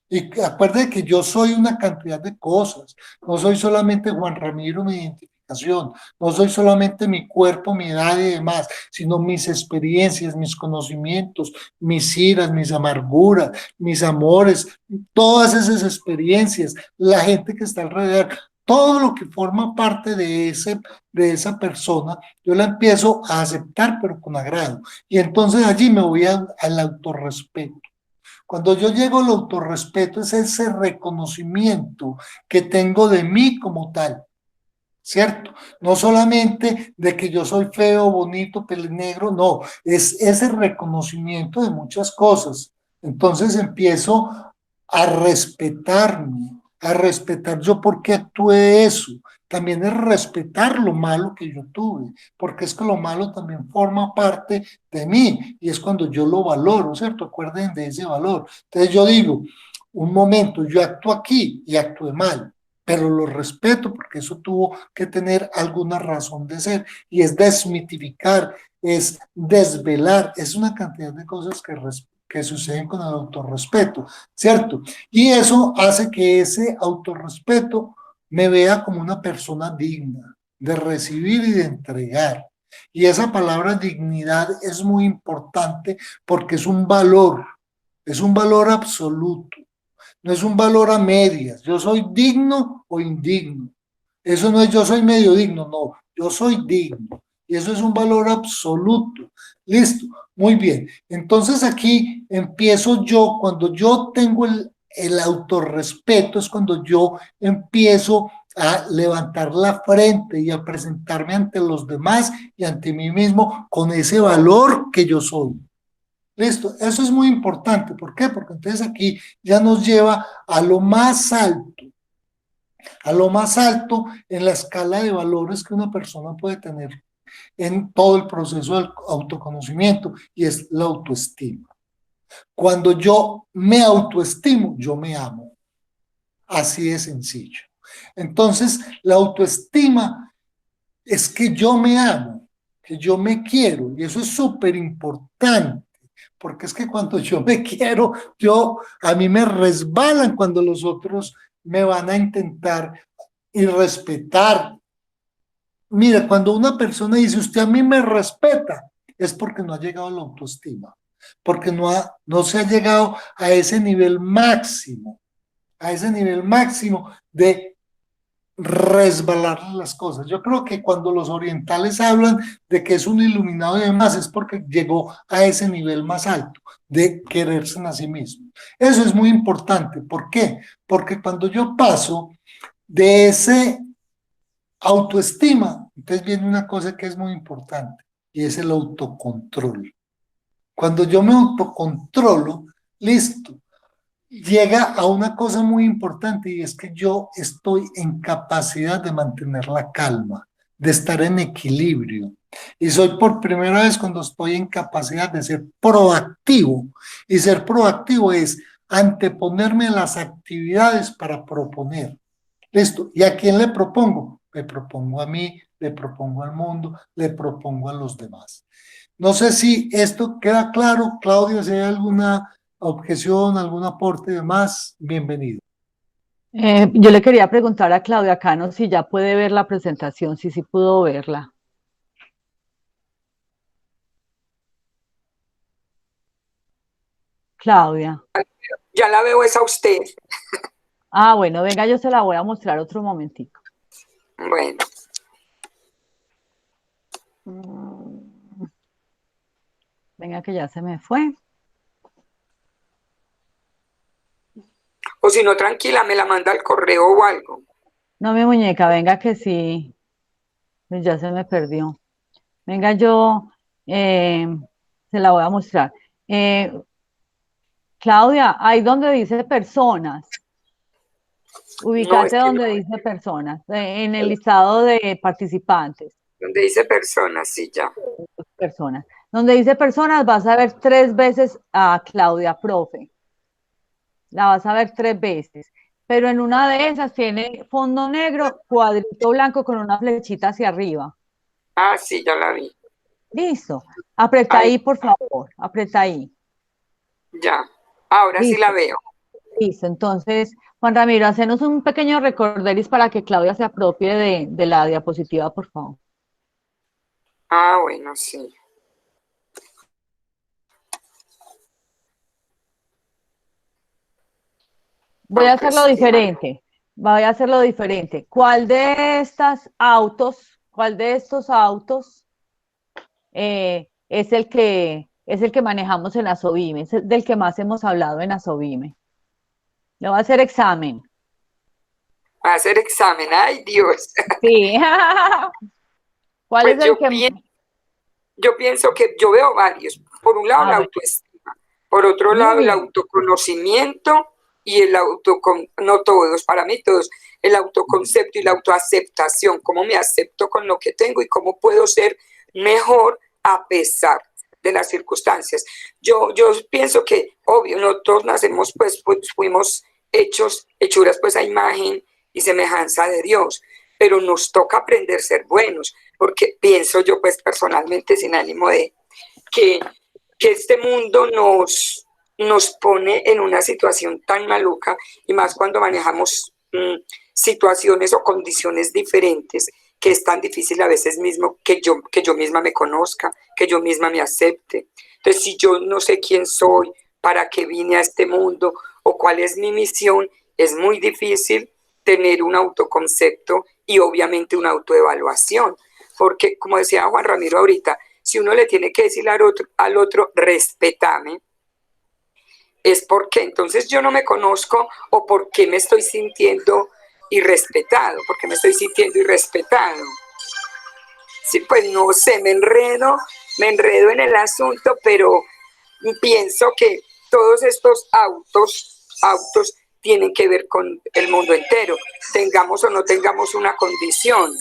y acuerde que yo soy una cantidad de cosas, no soy solamente Juan Ramiro, mi identificación, no soy solamente mi cuerpo, mi edad y demás, sino mis experiencias, mis conocimientos, mis iras, mis amarguras, mis amores, todas esas experiencias, la gente que está alrededor, todo lo que forma parte de esa persona, yo la empiezo a aceptar, pero con agrado. Y entonces allí me voy al autorrespeto. Cuando yo llego al autorrespeto es ese reconocimiento que tengo de mí como tal, ¿cierto? No solamente de que yo soy feo, bonito, pelenegro, no, es ese reconocimiento de muchas cosas. Entonces empiezo a respetarme, a respetar yo por qué actué eso. También es respetar lo malo que yo tuve, porque es que lo malo también forma parte de mí y es cuando yo lo valoro, ¿cierto? Acuerden de ese valor. Entonces yo digo, un momento, yo actúo aquí y actué mal, pero lo respeto porque eso tuvo que tener alguna razón de ser y es desmitificar, es desvelar, es una cantidad de cosas que suceden con el autorrespeto, ¿cierto? Y eso hace que ese autorrespeto me vea como una persona digna de recibir y de entregar. Y esa palabra dignidad es muy importante porque es un valor absoluto, no es un valor a medias. Yo soy digno o indigno. Eso no es yo soy medio digno, no, yo soy digno. Y eso es un valor absoluto. Listo, muy bien. Entonces aquí empiezo yo, cuando yo tengo el autorrespeto, es cuando yo empiezo a levantar la frente y a presentarme ante los demás y ante mí mismo con ese valor que yo soy. Listo, eso es muy importante. ¿Por qué? Porque entonces aquí ya nos lleva a lo más alto en la escala de valores que una persona puede tener en todo el proceso del autoconocimiento y es la autoestima. Cuando yo me autoestimo, yo me amo. Así de sencillo. Entonces, la autoestima es que yo me amo, que yo me quiero y eso es súper importante. Porque es que cuando yo me quiero, a mí me resbalan cuando los otros me van a intentar irrespetar. Mira, cuando una persona dice, usted a mí me respeta, es porque no ha llegado a la autoestima, porque no se ha llegado a ese nivel máximo de resbalar las cosas. Yo creo que cuando los orientales hablan de que es un iluminado y demás, es porque llegó a ese nivel más alto de quererse a sí mismo. Eso es muy importante. ¿Por qué? Porque cuando yo paso de ese autoestima, entonces viene una cosa que es muy importante y es el autocontrol. Cuando yo me autocontrolo, listo, llega a una cosa muy importante y es que yo estoy en capacidad de mantener la calma, de estar en equilibrio. Y soy por primera vez cuando estoy en capacidad de ser proactivo. Y ser proactivo es anteponerme a las actividades para proponer. Listo. ¿Y a quién le propongo? Me propongo a mí, le propongo al mundo, le propongo a los demás. No sé si esto queda claro. Claudio, si hay alguna objeción, algún aporte y demás, bienvenido. Yo le quería preguntar a Claudia Cano si ya puede ver la presentación, si sí pudo verla. Claudia. Ya la veo, es a usted. Ah, bueno, venga, yo se la voy a mostrar otro momentico. Bueno. Venga, que ya se me fue. O si no, tranquila, me la manda al correo o algo. No, mi muñeca, venga que sí. Pues ya se me perdió. Venga, yo se la voy a mostrar. Claudia, ahí donde dice personas. No, es Ubícate que donde dice personas, en el listado de participantes. donde dice personas, sí, ya. Personas. Donde dice personas, vas a ver 3 veces a Claudia, profe. La vas a ver 3 veces. Pero en una de esas tiene fondo negro, cuadrito blanco con una flechita hacia arriba. Ah, sí, ya la vi. Listo. Apreta ahí, por favor. Apreta ahí. Ya. Ahora sí la Listo. veo. Listo. Entonces, Juan Ramiro, hacenos un pequeño recorderis para que Claudia se apropie de la diapositiva, por favor. Ah, bueno, sí. Voy a hacerlo diferente. Voy a hacerlo diferente. ¿Cuál de estos autos es el que manejamos en Asobime? Es el del que más hemos hablado en Asobime. Le voy a hacer examen. A hacer examen, ay Dios. Sí. ¿Cuál Pues es el que yo pienso que yo veo varios. Por un lado, la bueno, autoestima. Por otro muy lado, el bien. autoconocimiento. y el no todos, para mí todos, el autoconcepto y la autoaceptación, cómo me acepto con lo que tengo y cómo puedo ser mejor a pesar de las circunstancias. Yo pienso que, obvio, no todos nacemos, pues fuimos hechuras pues a imagen y semejanza de Dios, pero nos toca aprender a ser buenos, porque pienso yo pues personalmente, sin ánimo de que este mundo nos pone en una situación tan maluca, y más cuando manejamos situaciones o condiciones diferentes, que es tan difícil a veces mismo que yo misma me conozca, que yo misma me acepte. Entonces, si yo no sé quién soy, para qué vine a este mundo o cuál es mi misión, es muy difícil tener un autoconcepto y obviamente una autoevaluación. Porque, como decía Juan Ramiro ahorita, si uno le tiene que decir al otro respétame, es porque entonces yo no me conozco, o porque me estoy sintiendo irrespetado, porque me estoy sintiendo irrespetado. Sí, pues no sé, me enredo en el asunto, pero pienso que todos estos autos tienen que ver con el mundo entero, tengamos o no tengamos una condición,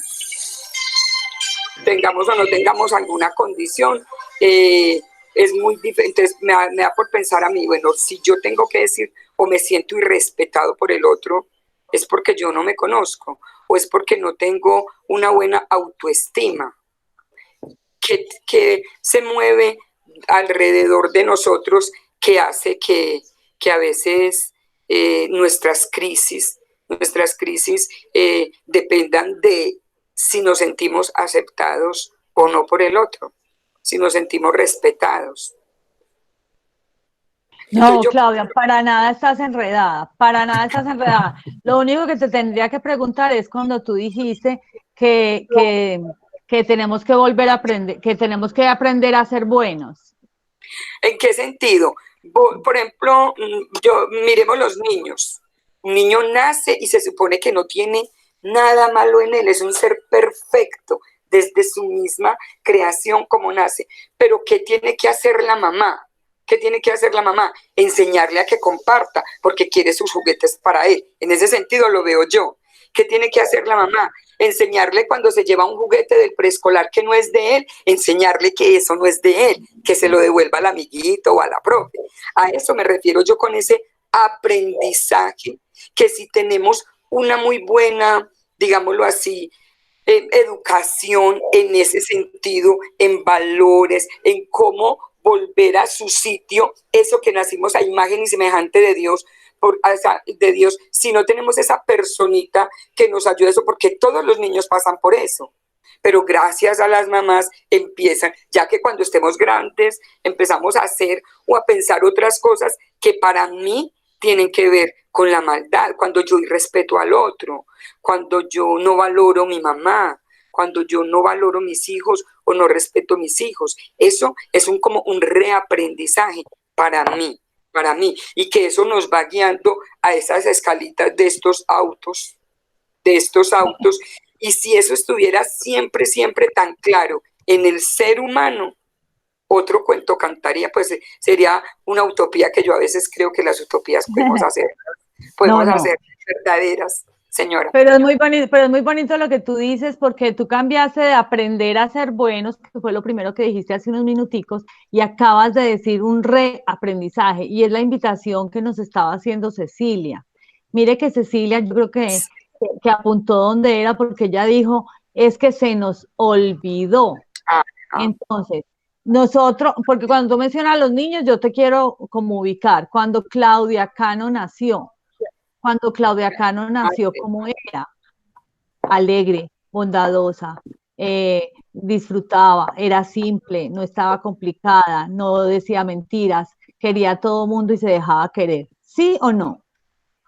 tengamos o no tengamos alguna condición, es muy diferente. Entonces me da por pensar a mí, bueno, si yo tengo que decir o me siento irrespetado por el otro, es porque yo no me conozco, o es porque no tengo una buena autoestima que se mueve alrededor de nosotros, que hace que a veces nuestras crisis dependan de si nos sentimos aceptados o no por el otro, si nos sentimos respetados. No, Claudia, para nada estás enredada, para nada estás enredada. Lo único que te tendría que preguntar es cuando tú dijiste que tenemos que volver a aprender, que tenemos que aprender a ser buenos. ¿En qué sentido? Por ejemplo, miremos los niños. Un niño nace y se supone que no tiene nada malo en él, es un ser perfecto desde su misma creación como nace. Pero ¿qué tiene que hacer la mamá? ¿Qué tiene que hacer la mamá? Enseñarle a que comparta, porque quiere sus juguetes para él. En ese sentido lo veo yo. ¿Qué tiene que hacer la mamá? Enseñarle cuando se lleva un juguete del preescolar que no es de él, enseñarle que eso no es de él, que se lo devuelva al amiguito o a la profe. A eso me refiero yo con ese aprendizaje, que si tenemos una muy buena, digámoslo así, educación en ese sentido, en valores, en cómo volver a su sitio, eso que nacimos a imagen y semejante de Dios, si no tenemos esa personita que nos ayude, eso, porque todos los niños pasan por eso, pero gracias a las mamás empiezan, ya que cuando estemos grandes empezamos a hacer o a pensar otras cosas que para mí tienen que ver con la maldad, cuando yo irrespeto al otro, cuando yo no valoro a mi mamá, cuando yo no valoro a mis hijos o no respeto a mis hijos. Eso es como un reaprendizaje para mí, y que eso nos va guiando a esas escalitas de estos autos, y si eso estuviera siempre, siempre tan claro en el ser humano, otro cuento cantaría, pues sería una utopía, que yo a veces creo que las utopías podemos hacer verdaderas, señora. Pero es muy bonito lo que tú dices, porque tú cambiaste de aprender a ser buenos, que fue lo primero que dijiste hace unos minuticos, y acabas de decir un reaprendizaje, y es la invitación que nos estaba haciendo Cecilia. Mire que Cecilia, yo creo que apuntó donde era, porque ella dijo, es que se nos olvidó. Entonces, nosotros, porque cuando tú mencionas a los niños, yo te quiero como ubicar, cuando Claudia Cano nació, como era, alegre, bondadosa, disfrutaba, era simple, no estaba complicada, no decía mentiras, quería a todo mundo y se dejaba querer. ¿Sí o no?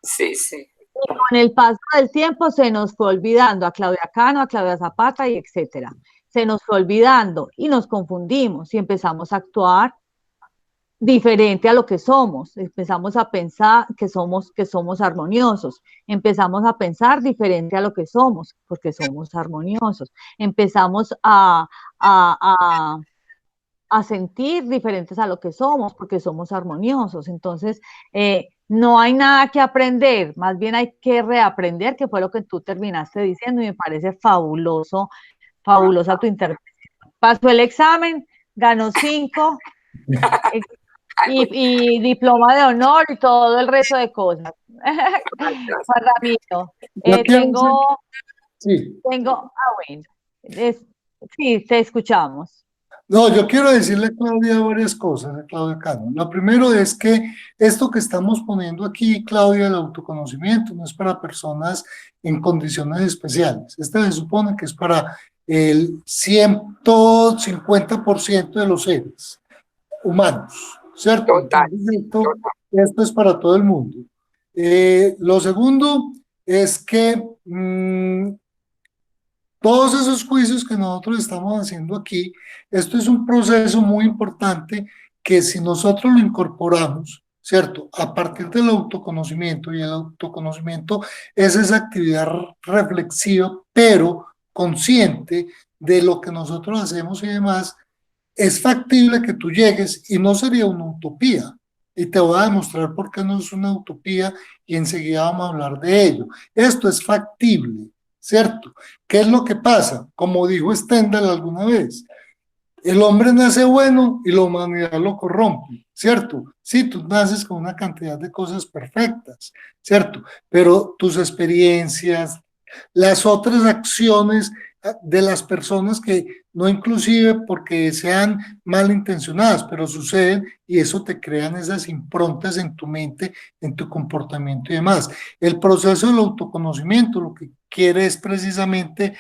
Sí, sí. Y con el paso del tiempo se nos fue olvidando a Claudia Cano, a Claudia Zapata y etcétera. Se nos fue olvidando y nos confundimos y empezamos a actuar diferente a lo que somos. Empezamos a pensar que somos armoniosos. Empezamos a pensar diferente a lo que somos, porque somos armoniosos. Empezamos a sentir diferentes a lo que somos, porque somos armoniosos. Entonces, no hay nada que aprender, más bien hay que reaprender, que fue lo que tú terminaste diciendo y me parece fabulosa tu intervención. Pasó el examen, ganó 5 y diploma de honor y todo el resto de cosas. Juan Ramiro, Yo quiero decir, tengo, sí. bueno, sí, te escuchamos. No, yo quiero decirle a Claudia varias cosas, a Claudia Cano. Lo primero es que esto que estamos poniendo aquí, Claudia, el autoconocimiento, no es para personas en condiciones especiales. Este se supone que es para el 150% de los seres humanos, ¿cierto? Total, Entonces, total. esto es para todo el mundo. Lo segundo es que todos esos juicios que nosotros estamos haciendo aquí, esto es un proceso muy importante que si nosotros lo incorporamos, ¿cierto? A partir del autoconocimiento, y el autoconocimiento es esa actividad reflexiva, pero consciente de lo que nosotros hacemos y demás, es factible que tú llegues y no sería una utopía. Y te voy a demostrar por qué no es una utopía y enseguida vamos a hablar de ello. Esto es factible, ¿cierto? ¿Qué es lo que pasa? Como dijo Stendhal alguna vez, el hombre nace bueno y la humanidad lo corrompe, ¿cierto? Sí, tú naces con una cantidad de cosas perfectas, ¿cierto? Pero tus experiencias, las otras acciones de las personas que no inclusive porque sean malintencionadas, pero suceden y eso te crean esas improntas en tu mente, en tu comportamiento y demás. El proceso del autoconocimiento lo que quiere es precisamente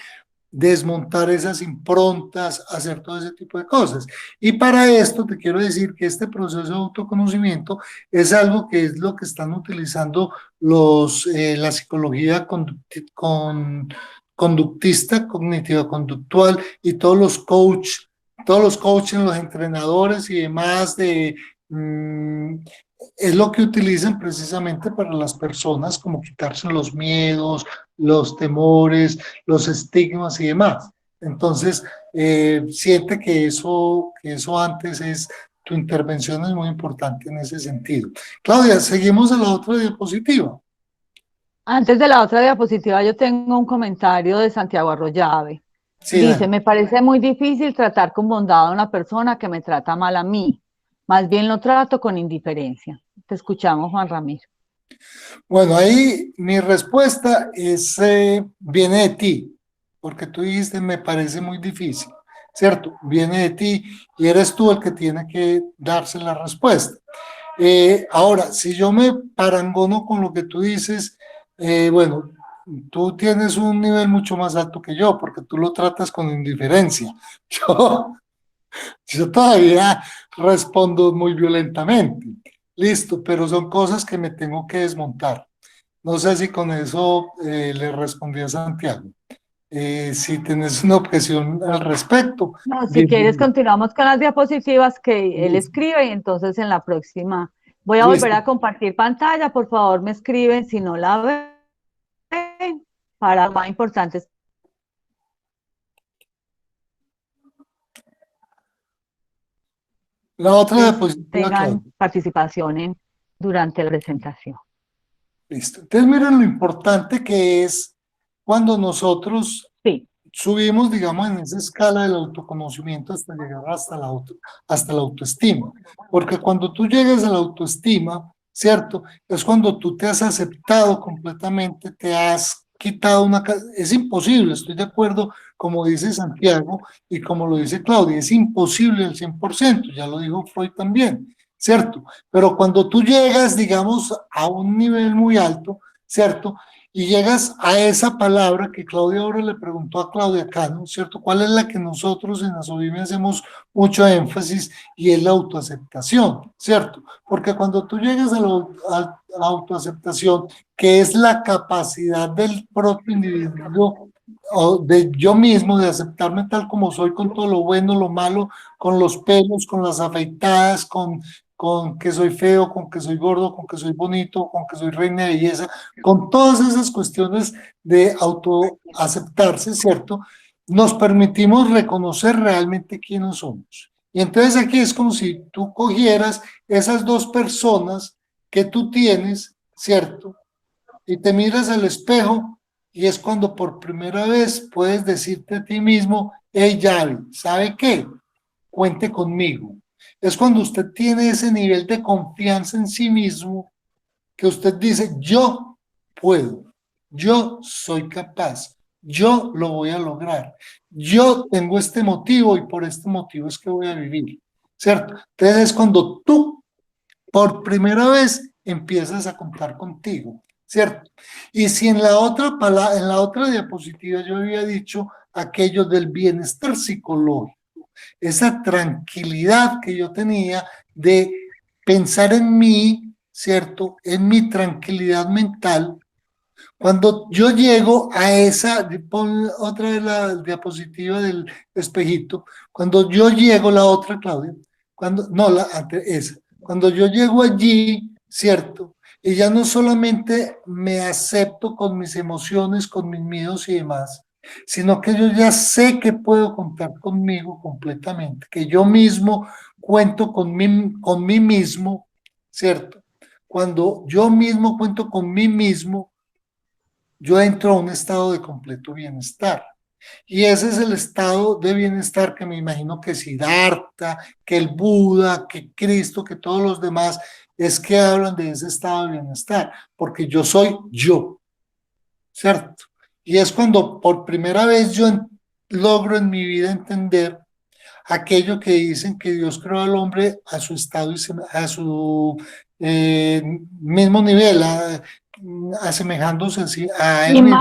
desmontar esas improntas, hacer todo ese tipo de cosas. Y para esto te quiero decir que este proceso de autoconocimiento es algo que es lo que están utilizando la psicología conductista, cognitiva conductual y todos los coaches, los entrenadores y demás es lo que utilizan precisamente para las personas, como quitarse los miedos, los temores, los estigmas y demás. Entonces, siente que eso antes tu intervención es muy importante en ese sentido. Claudia, seguimos a la otra diapositiva. Antes de la otra diapositiva, yo tengo un comentario de Santiago Arroyave. Sí, Dice, dale. me parece muy difícil tratar con bondad a una persona que me trata mal a mí. Más bien lo trato con indiferencia. Te escuchamos, Juan Ramiro. Bueno, ahí mi respuesta viene de ti, porque tú dijiste, me parece muy difícil, ¿cierto? Viene de ti y eres tú el que tiene que darse la respuesta. Ahora, si yo me parangono con lo que tú dices, bueno, tú tienes un nivel mucho más alto que yo, porque tú lo tratas con indiferencia. Yo todavía respondo muy violentamente. Listo, pero son cosas que me tengo que desmontar. No sé si con eso le respondí a Santiago. Si tienes una objeción al respecto. No, si quieres, Bienvenido. continuamos con las diapositivas que él Listo. escribe y entonces en la próxima voy a volver Listo. a compartir pantalla. Por favor, me escriben si no la ven para más importantes. La otra diapositiva, Tengan Claudia. participación durante la presentación. Listo. Entonces, miren lo importante que es cuando nosotros Sí. subimos, digamos, en esa escala del autoconocimiento hasta llegar hasta la autoestima. Porque cuando tú llegas a la autoestima, ¿cierto? Es cuando tú te has aceptado completamente, te has quitado Es imposible, estoy de acuerdo, como dice Santiago y como lo dice Claudia, es imposible al 100%, ya lo dijo Freud también, ¿cierto? Pero cuando tú llegas, digamos, a un nivel muy alto, ¿cierto? Y llegas a esa palabra que Claudia ahora le preguntó a Claudia Cano, ¿cierto? ¿Cuál es la que nosotros en Asobime hacemos mucho énfasis? Y es la autoaceptación, ¿cierto? Porque cuando tú llegas a la autoaceptación, que es la capacidad del propio individuo o de yo mismo de aceptarme tal como soy, con todo lo bueno, lo malo, con los pelos, con las afeitadas, con que soy feo, con que soy gordo, con que soy bonito, con que soy reina de belleza, con todas esas cuestiones de autoaceptarse, ¿cierto? Nos permitimos reconocer realmente quiénes somos. Y entonces aquí es como si tú cogieras esas dos personas que tú tienes, ¿cierto? Y te miras al espejo y es cuando por primera vez puedes decirte a ti mismo, hey, Yavi, ¿sabe qué? Cuente conmigo. Es cuando usted tiene ese nivel de confianza en sí mismo que usted dice, yo puedo, yo soy capaz, yo lo voy a lograr, yo tengo este motivo y por este motivo es que voy a vivir, ¿cierto? Entonces es cuando tú por primera vez empiezas a contar contigo, ¿cierto? Y si en la otra en la otra diapositiva yo había dicho aquello del bienestar psicológico, esa tranquilidad que yo tenía de pensar en mí, ¿cierto? En mi tranquilidad mental. Cuando yo llego a esa, pon otra vez la diapositiva del espejito, cuando yo llego, la otra, Claudia, cuando, no, esa, cuando yo llego allí, ¿cierto? Y ya no solamente me acepto con mis emociones, con mis miedos y demás, sino que yo ya sé que puedo contar conmigo completamente, que yo mismo cuento con mí mismo, ¿cierto? Cuando yo mismo cuento con mí mismo, yo entro a un estado de completo bienestar. Y ese es el estado de bienestar que me imagino que Siddhartha, que el Buda, que Cristo, que todos los demás, es que hablan de ese estado de bienestar, porque yo soy yo, ¿cierto? Y es cuando por primera vez yo logro en mi vida entender aquello que dicen que Dios creó al hombre a su estado y a su mismo nivel, asemejándose así a él mismo.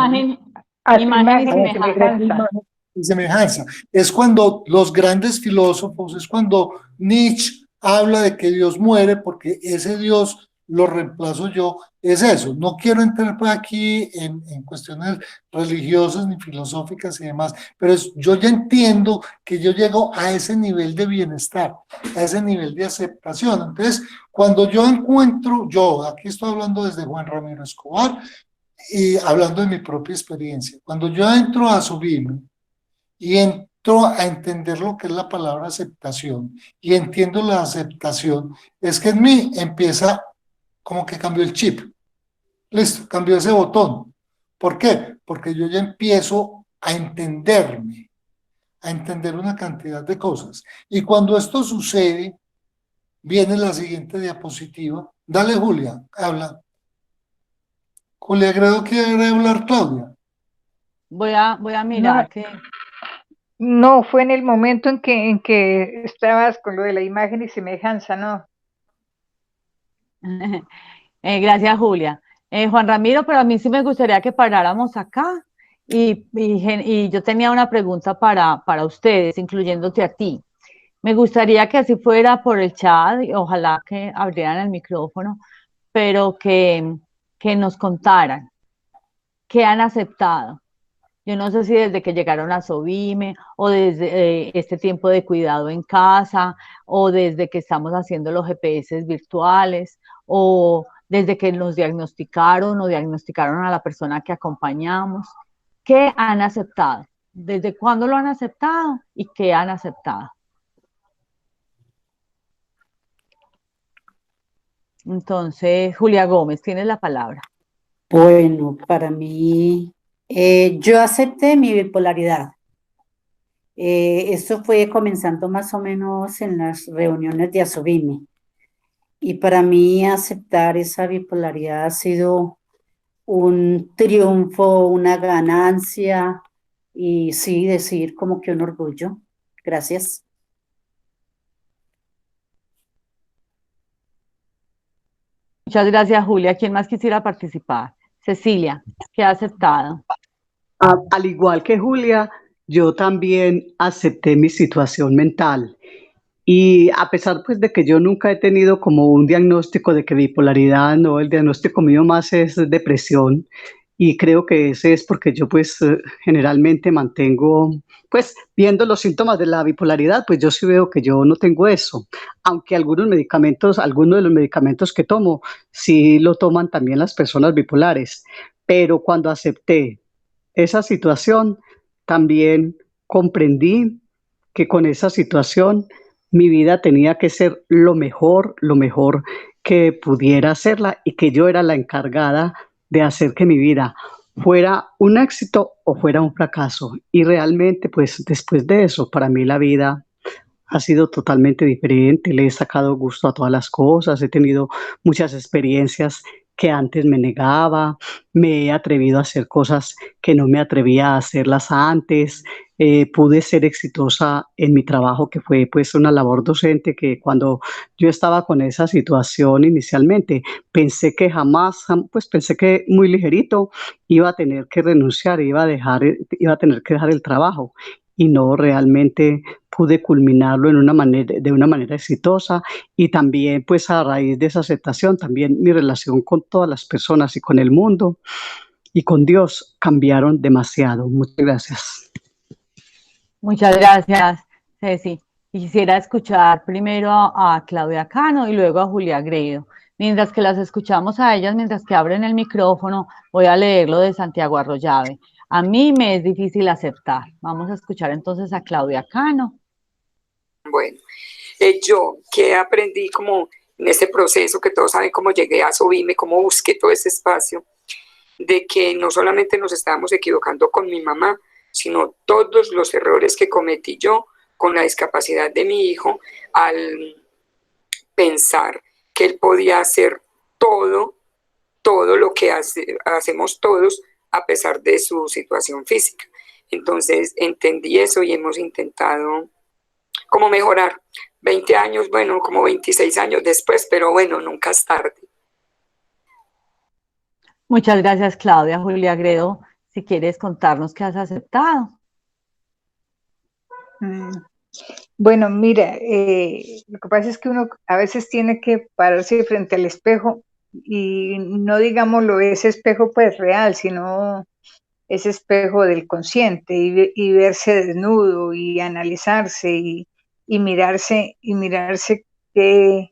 A su Imagen y imagen y semejanza. semejanza. Y semejanza. Es cuando los grandes filósofos, es cuando Nietzsche habla de que Dios muere porque ese Dios lo reemplazo yo, es eso. No quiero entrar por aquí en cuestiones religiosas ni filosóficas y demás, pero yo ya entiendo que yo llego a ese nivel de bienestar, a ese nivel de aceptación. Entonces, cuando yo encuentro, yo, aquí estoy hablando desde Juan Ramiro Escobar y hablando de mi propia experiencia, cuando yo entro a Subime, y entro a entender lo que es la palabra aceptación y entiendo la aceptación, es que en mí empieza como que cambió el chip. Listo, cambió ese botón. ¿Por qué? Porque yo ya empiezo a entenderme, a entender una cantidad de cosas. Y cuando esto sucede, viene la siguiente diapositiva. Dale, Julia, habla. Julia, creo que quiere hablar Claudia. Voy a mirar que... No, fue en el momento en que estabas con lo de la imagen y semejanza, ¿no? Gracias, Julia. Juan Ramiro, pero a mí sí me gustaría que paráramos acá y yo tenía una pregunta para ustedes, incluyéndote a ti. Me gustaría que así fuera por el chat, y ojalá que abrieran el micrófono, pero que nos contaran qué han aceptado. Yo no sé si desde que llegaron a Sobime o desde este tiempo de cuidado en casa o desde que estamos haciendo los GPS virtuales o desde que nos diagnosticaron o diagnosticaron a la persona que acompañamos. ¿Qué han aceptado? ¿Desde cuándo lo han aceptado y qué han aceptado? Entonces, Julia Gómez, tienes la palabra. Bueno, para mí, yo acepté mi bipolaridad. Eso fue comenzando más o menos en las reuniones de Asovime. Y para mí aceptar esa bipolaridad ha sido un triunfo, una ganancia y sí, decir como que un orgullo. Gracias. Muchas gracias, Julia. ¿Quién más quisiera participar? Cecilia, ¿qué ha aceptado? Al igual que Julia, yo también acepté mi situación mental. Y a pesar pues de que yo nunca he tenido como un diagnóstico de que bipolaridad, no, el diagnóstico mío más es depresión y creo que ese es porque yo pues generalmente mantengo, pues viendo los síntomas de la bipolaridad, pues yo sí veo que yo no tengo eso, aunque algunos de los medicamentos que tomo sí lo toman también las personas bipolares, pero cuando acepté esa situación también comprendí que con esa situación mi vida tenía que ser lo mejor que pudiera hacerla y que yo era la encargada de hacer que mi vida fuera un éxito o fuera un fracaso. Y realmente, pues después de eso, para mí la vida ha sido totalmente diferente, le he sacado gusto a todas las cosas, he tenido muchas experiencias que antes me negaba, me he atrevido a hacer cosas que no me atrevía a hacerlas antes, pude ser exitosa en mi trabajo, que fue pues una labor docente, que cuando yo estaba con esa situación inicialmente, pensé que jamás, pues pensé que muy ligerito iba a tener que renunciar, iba a tener que dejar el trabajo y no, realmente pude culminarlo de una manera exitosa, y también pues a raíz de esa aceptación también mi relación con todas las personas y con el mundo y con Dios cambiaron demasiado. Muchas gracias. Muchas gracias, Ceci. Quisiera escuchar primero a Claudia Cano y luego a Julia Gredo. Mientras que las escuchamos a ellas, mientras que abren el micrófono, voy a leer lo de Santiago Arroyave. A mí me es difícil aceptar. Vamos a escuchar entonces a Claudia Cano. Bueno, yo que aprendí como en ese proceso, que todos saben cómo llegué a Sobime, cómo busqué todo ese espacio, de que no solamente nos estábamos equivocando con mi mamá, sino todos los errores que cometí yo con la discapacidad de mi hijo, al pensar que él podía hacer todo lo que hacemos todos a pesar de su situación física. Entonces entendí eso y hemos intentado como mejorar. 20 años, bueno, como 26 años después, pero bueno, nunca es tarde. Muchas gracias, Claudia. Julia Gredo, si quieres contarnos qué has aceptado. Bueno, mira, lo que pasa es que uno a veces tiene que pararse frente al espejo y no digámoslo ese espejo pues real, sino ese espejo del consciente y verse desnudo y analizarse y mirarse qué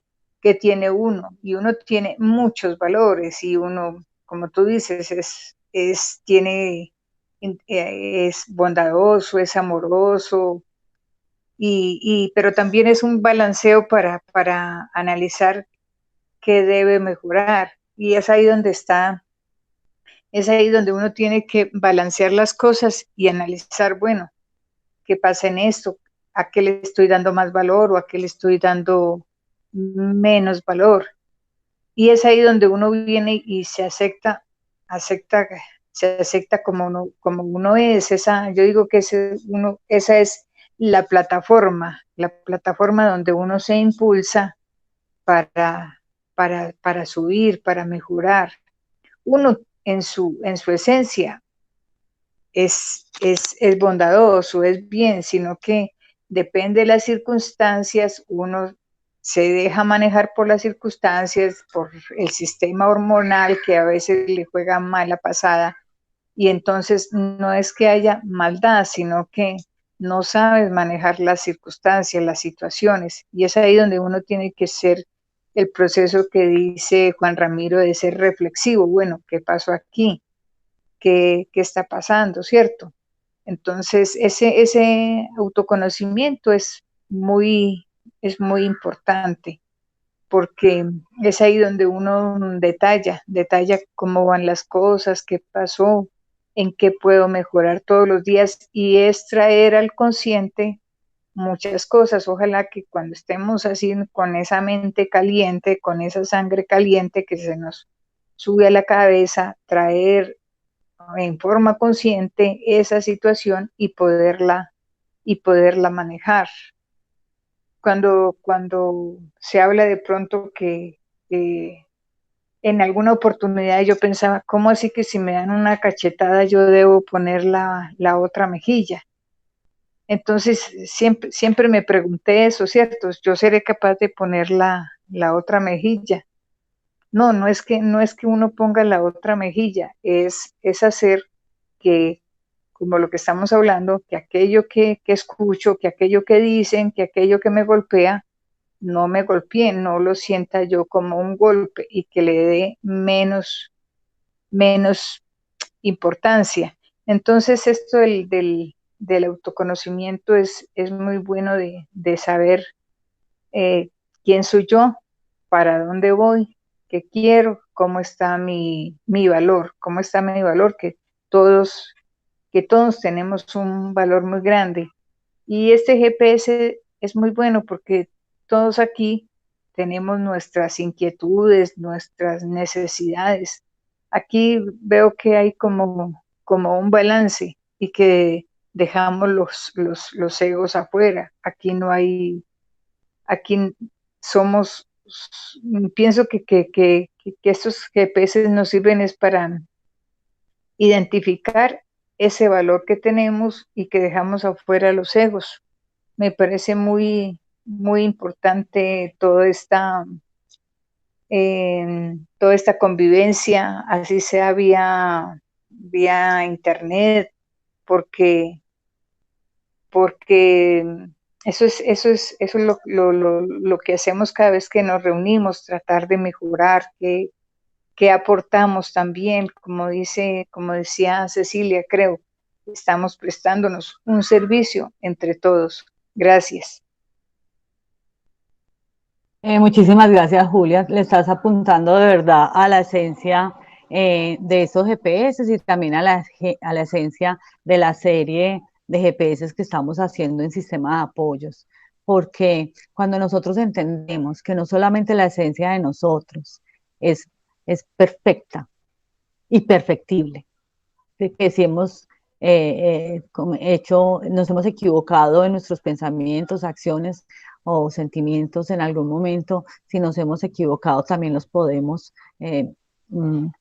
tiene uno. Y uno tiene muchos valores y uno, como tú dices, es bondadoso, es amoroso, pero también es un balanceo para analizar qué debe mejorar. Y es ahí donde uno tiene que balancear las cosas y analizar, bueno, qué pasa en esto, a qué le estoy dando más valor o a qué le estoy dando menos valor. Y es ahí donde uno viene y se acepta como uno es. Yo digo que esa es la plataforma donde uno se impulsa para, para subir, para mejorar. Uno en su esencia es bondadoso, es bien, sino que depende de las circunstancias, uno se deja manejar por las circunstancias, por el sistema hormonal que a veces le juega mala pasada, y entonces no es que haya maldad, sino que no sabes manejar las circunstancias, las situaciones, y es ahí donde uno tiene que ser el proceso que dice Juan Ramiro de ser reflexivo. Bueno, ¿qué pasó aquí? ¿Qué está pasando? ¿Cierto? Entonces, ese autoconocimiento es muy importante, porque es ahí donde uno detalla cómo van las cosas, qué pasó, en qué puedo mejorar todos los días, y es traer al consciente muchas cosas. Ojalá que cuando estemos así con esa mente caliente, con esa sangre caliente que se nos sube a la cabeza, traer en forma consciente esa situación y poderla manejar. Cuando se habla de pronto que en alguna oportunidad yo pensaba, ¿cómo así que si me dan una cachetada yo debo poner la otra mejilla? Entonces siempre me pregunté eso, ¿cierto? ¿Yo seré capaz de poner la otra mejilla? No es que uno ponga la otra mejilla, es hacer que, como lo que estamos hablando, que aquello que escucho, que aquello que dicen, que aquello que me golpea, no me golpee, no lo sienta yo como un golpe y que le dé menos importancia. Entonces, esto del autoconocimiento es muy bueno de saber quién soy yo, para dónde voy, qué quiero, cómo está mi valor, que todos tenemos un valor muy grande. Y este GPS es muy bueno porque todos aquí tenemos nuestras inquietudes, nuestras necesidades. Aquí veo que hay como un balance y que dejamos los egos afuera. Aquí somos, pienso que estos GPS nos sirven es para identificar ese valor que tenemos y que dejamos afuera los egos. Me parece muy importante toda esta convivencia, así sea vía internet, porque eso es lo que hacemos cada vez que nos reunimos, tratar de mejorar, que aportamos también, como decía Cecilia, creo, estamos prestándonos un servicio entre todos. Gracias. Muchísimas gracias, Julia. Le estás apuntando de verdad a la esencia de esos GPS y también a la esencia de la serie de GPS que estamos haciendo en sistema de apoyos. Porque cuando nosotros entendemos que no solamente la esencia de nosotros es, es perfecta y perfectible, de que si hemos nos hemos equivocado en nuestros pensamientos, acciones o sentimientos en algún momento, si nos hemos equivocado también los podemos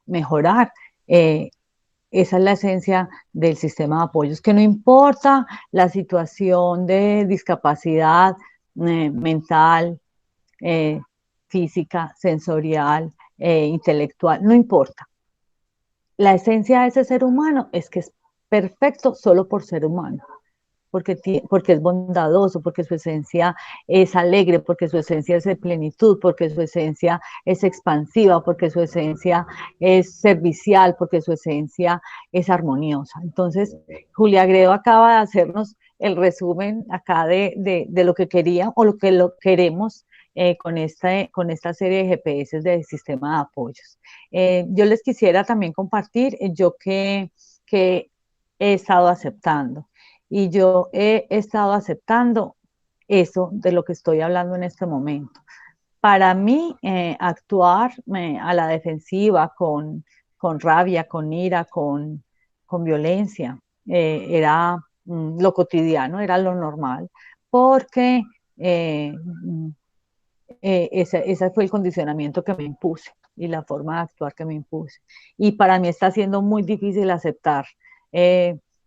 mejorar. Esa es la esencia del sistema de apoyos, que no importa la situación de discapacidad mental, física, sensorial, intelectual, no importa. La esencia de ese ser humano es que es perfecto solo por ser humano, porque es bondadoso, porque su esencia es alegre, porque su esencia es de plenitud, porque su esencia es expansiva, porque su esencia es servicial, porque su esencia es armoniosa. Entonces, Julia Gredo acaba de hacernos el resumen acá de lo que quería o lo que queremos con esta serie de GPS del sistema de apoyos. Yo les quisiera también compartir, yo que he estado aceptando. Y yo he estado aceptando eso de lo que estoy hablando en este momento. Para mí, actuar a la defensiva con rabia, con ira, con violencia, era lo cotidiano, era lo normal, porque ese fue el condicionamiento que me impuse y la forma de actuar que me impuse. Y para mí está siendo muy difícil aceptar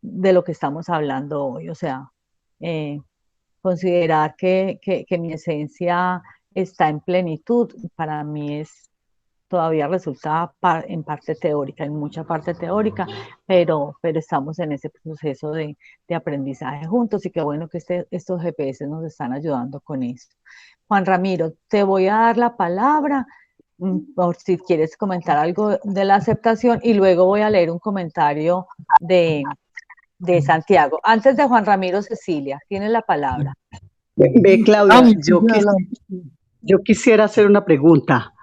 de lo que estamos hablando hoy, o sea, eh, considerar que mi esencia está en plenitud, para mí todavía resulta en parte teórica, en mucha parte teórica, pero estamos en ese proceso de aprendizaje juntos y qué bueno que estos GPS nos están ayudando con esto. Juan Ramiro, te voy a dar la palabra por si quieres comentar algo de la aceptación y luego voy a leer un comentario de Santiago. Antes de Juan Ramiro, Cecilia, tienes la palabra. Ve, Claudia, yo quisiera hacer una pregunta.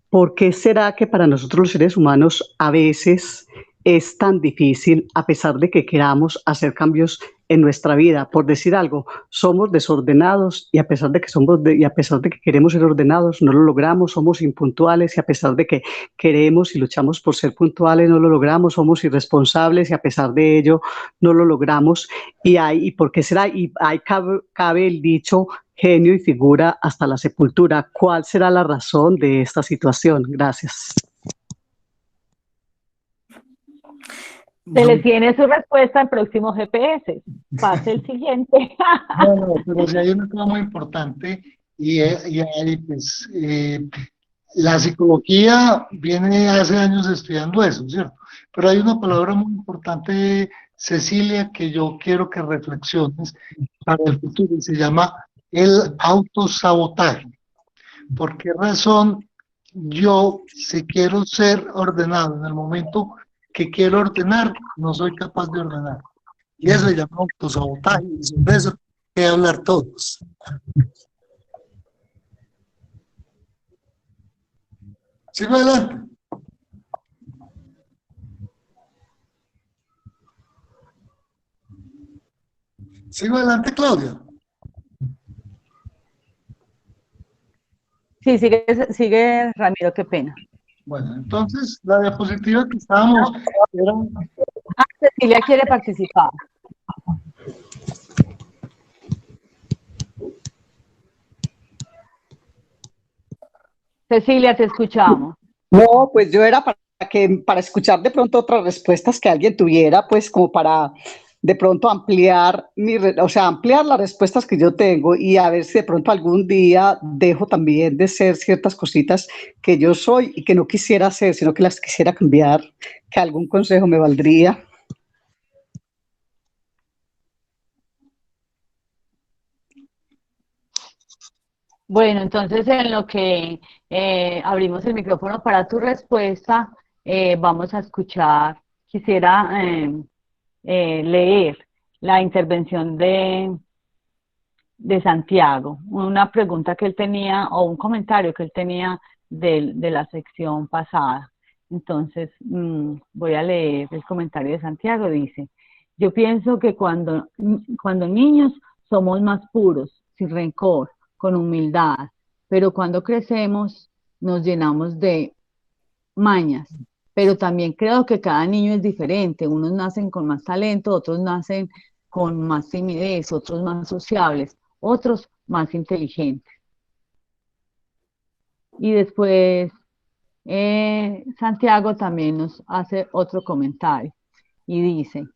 ¿Por qué será que para nosotros los seres humanos a veces es tan difícil, a pesar de que queramos hacer cambios en nuestra vida? Por decir algo, somos desordenados y a pesar de que queremos ser ordenados, no lo logramos, somos impuntuales y a pesar de que queremos y luchamos por ser puntuales, no lo logramos, somos irresponsables y a pesar de ello, no lo logramos. ¿Y por qué será? Y ahí cabe el dicho, genio y figura hasta la sepultura. ¿Cuál será la razón de esta situación? Gracias. Se le tiene su respuesta en próximos GPS. Pase el siguiente. No, pero si hay una cosa muy importante y ahí, pues, la psicología viene hace años estudiando eso, ¿cierto? Pero hay una palabra muy importante, Cecilia, que yo quiero que reflexiones para el futuro y se llama el autosabotaje. ¿Por qué razón yo, si quiero ser ordenado en el momento que quiero ordenar, no soy capaz de ordenar? Y eso se llama autosabotaje, y sobre eso hay que hablar todos. Sigo adelante. Sigo adelante, Claudia. Sí, sigue Ramiro, qué pena. Bueno, entonces la diapositiva que estábamos era... Cecilia quiere participar. Cecilia, te escuchamos. No, pues yo era para escuchar de pronto otras respuestas que alguien tuviera, pues como para de pronto ampliar o sea, ampliar las respuestas que yo tengo y a ver si de pronto algún día dejo también de ser ciertas cositas que yo soy y que no quisiera hacer, sino que las quisiera cambiar, que algún consejo me valdría. Bueno, entonces en lo que abrimos el micrófono para tu respuesta, vamos a escuchar, quisiera leer la intervención de Santiago, una pregunta que él tenía o un comentario que él tenía de la sección pasada. Entonces, voy a leer el comentario de Santiago. Dice, yo pienso que cuando niños somos más puros, sin rencor, con humildad, pero cuando crecemos nos llenamos de mañas. Pero también creo que cada niño es diferente. Unos nacen con más talento, otros nacen con más timidez, otros más sociables, otros más inteligentes. Y después Santiago también nos hace otro comentario y dice,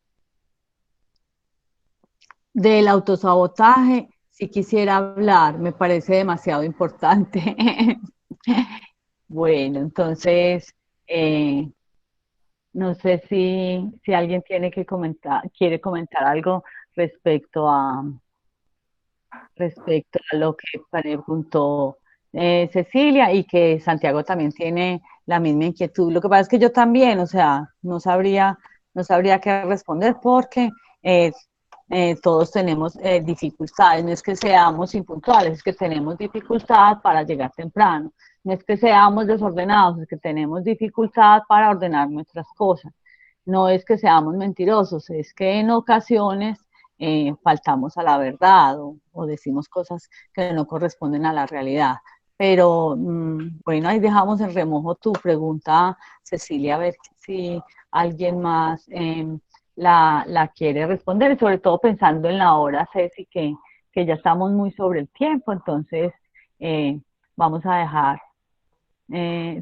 del autosabotaje, si quisiera hablar, me parece demasiado importante. Bueno, entonces, no sé si alguien quiere comentar algo respecto a lo que preguntó Cecilia y que Santiago también tiene la misma inquietud. Lo que pasa es que yo también, o sea, no sabría qué responder porque todos tenemos dificultades. No es que seamos impuntuales, es que tenemos dificultad para llegar temprano. No es que seamos desordenados, es que tenemos dificultad para ordenar nuestras cosas. No es que seamos mentirosos, es que en ocasiones faltamos a la verdad o decimos cosas que no corresponden a la realidad. Pero bueno, ahí dejamos en remojo tu pregunta, Cecilia, a ver si alguien más la quiere responder, y sobre todo pensando en la hora, Ceci, que ya estamos muy sobre el tiempo, entonces vamos a dejar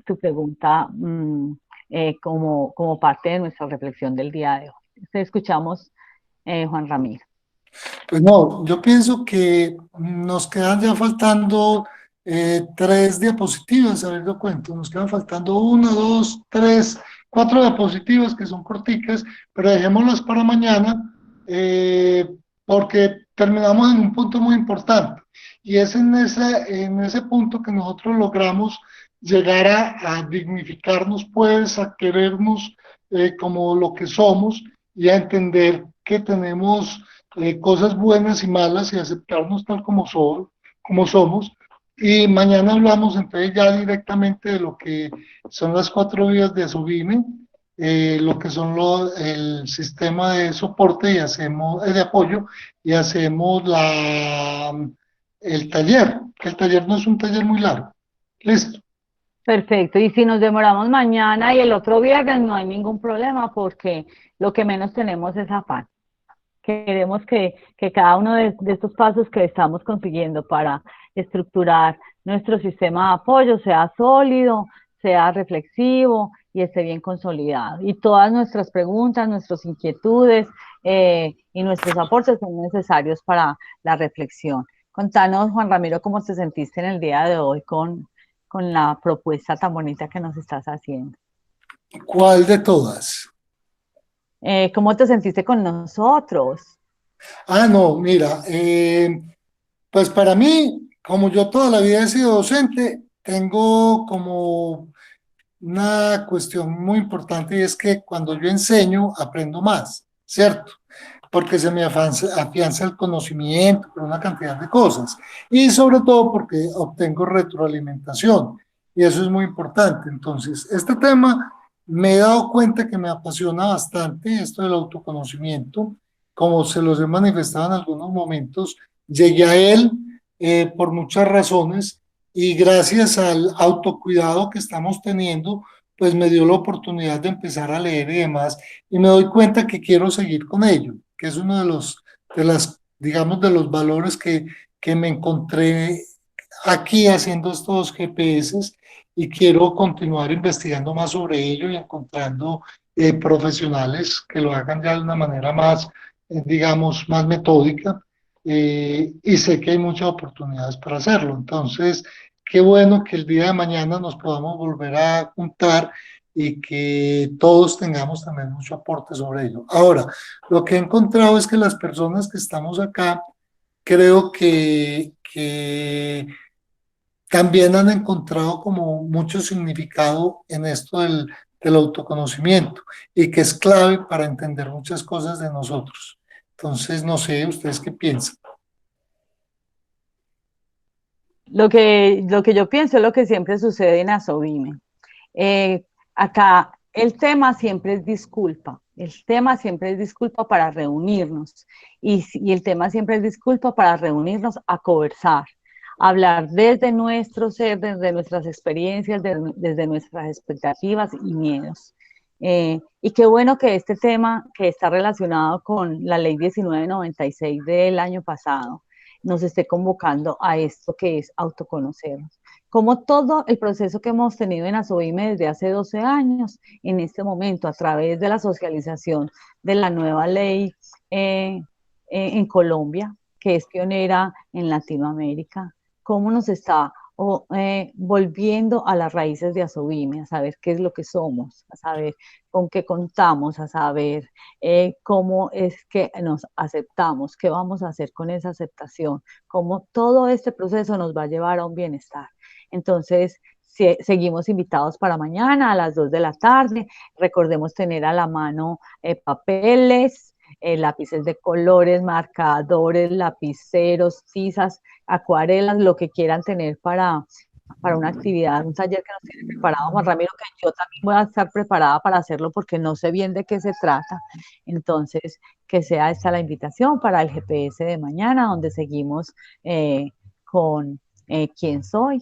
tu pregunta como parte de nuestra reflexión del día de hoy. Te escuchamos, Juan Ramiro. Pues no, yo pienso que nos quedan ya faltando 3 diapositivas, a ver, yo cuento, nos quedan faltando 1, 2, 3, 4 diapositivas que son corticas, pero dejémoslas para mañana porque terminamos en un punto muy importante y es en ese punto que nosotros logramos llegar a dignificarnos, pues, a querernos como lo que somos y a entender que tenemos cosas buenas y malas y aceptarnos tal como somos. Y mañana hablamos entonces ya directamente de lo que son las 4 vías de Asubime, lo que son el sistema de soporte y de apoyo y hacemos el taller, que el taller no es un taller muy largo. Listo. Perfecto, y si nos demoramos mañana y el otro viernes no hay ningún problema porque lo que menos tenemos es afán. Queremos que cada uno de estos pasos que estamos consiguiendo para estructurar nuestro sistema de apoyo sea sólido, sea reflexivo y esté bien consolidado. Y todas nuestras preguntas, nuestras inquietudes y nuestros aportes son necesarios para la reflexión. Contanos, Juan Ramiro, cómo te sentiste en el día de hoy con la propuesta tan bonita que nos estás haciendo. ¿Cuál de todas? ¿Cómo te sentiste con nosotros? No, mira, pues para mí, como yo toda la vida he sido docente, tengo como una cuestión muy importante y es que cuando yo enseño, aprendo más, ¿cierto? Porque se me afianza el conocimiento, por una cantidad de cosas. Y sobre todo porque obtengo retroalimentación. y eso es muy importante. Entonces, este tema me he dado cuenta que me apasiona bastante, esto del autoconocimiento, como se los he manifestado en algunos momentos, llegué a él por muchas razones y gracias al autocuidado que estamos teniendo, pues me dio la oportunidad de empezar a leer y demás, y me doy cuenta que quiero seguir con ello, que es uno de los, de las, digamos, de los valores que me encontré aquí haciendo estos GPS y quiero continuar investigando más sobre ello y encontrando profesionales que lo hagan ya de una manera más, digamos, más metódica. Y sé que hay muchas oportunidades para hacerlo. Entonces, qué bueno que el día de mañana nos podamos volver a juntar y que todos tengamos también mucho aporte sobre ello. Ahora, lo que he encontrado es que las personas que estamos acá, creo que también han encontrado como mucho significado en esto del autoconocimiento y que es clave para entender muchas cosas de nosotros. Entonces, no sé, ¿ustedes qué piensan? Lo que yo pienso es lo que siempre sucede en Asobime. Eh, Acá el tema siempre es disculpa. El tema siempre es disculpa para reunirnos. Y el tema siempre es disculpa para reunirnos a conversar, a hablar desde nuestro ser, desde nuestras experiencias, desde nuestras expectativas y miedos. Y qué bueno que este tema, que está relacionado con la ley 1996 del año pasado, nos esté convocando a esto que es autoconocernos. Como todo el proceso que hemos tenido en Asobime desde hace 12 años, en este momento, a través de la socialización de la nueva ley en Colombia, que es pionera en Latinoamérica, cómo nos está volviendo a las raíces de Asobime, a saber qué es lo que somos, a saber con qué contamos, a saber cómo es que nos aceptamos, qué vamos a hacer con esa aceptación, cómo todo este proceso nos va a llevar a un bienestar. Entonces, seguimos invitados para mañana a las 2 de la tarde. Recordemos tener a la mano papeles, lápices de colores, marcadores, lapiceros, tizas, acuarelas, lo que quieran tener para una actividad, un taller que nos tiene preparado Juan Ramiro, que yo también voy a estar preparada para hacerlo porque no sé bien de qué se trata. Entonces, que sea esta la invitación para el GPS de mañana, donde seguimos con quién soy,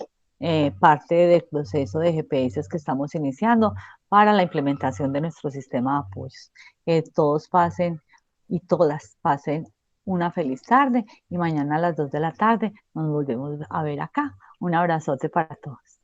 parte del proceso de GPS que estamos iniciando para la implementación de nuestro sistema de apoyos. Que todos pasen y todas pasen una feliz tarde y mañana a las 2 de la tarde nos volvemos a ver acá. Un abrazote para todos.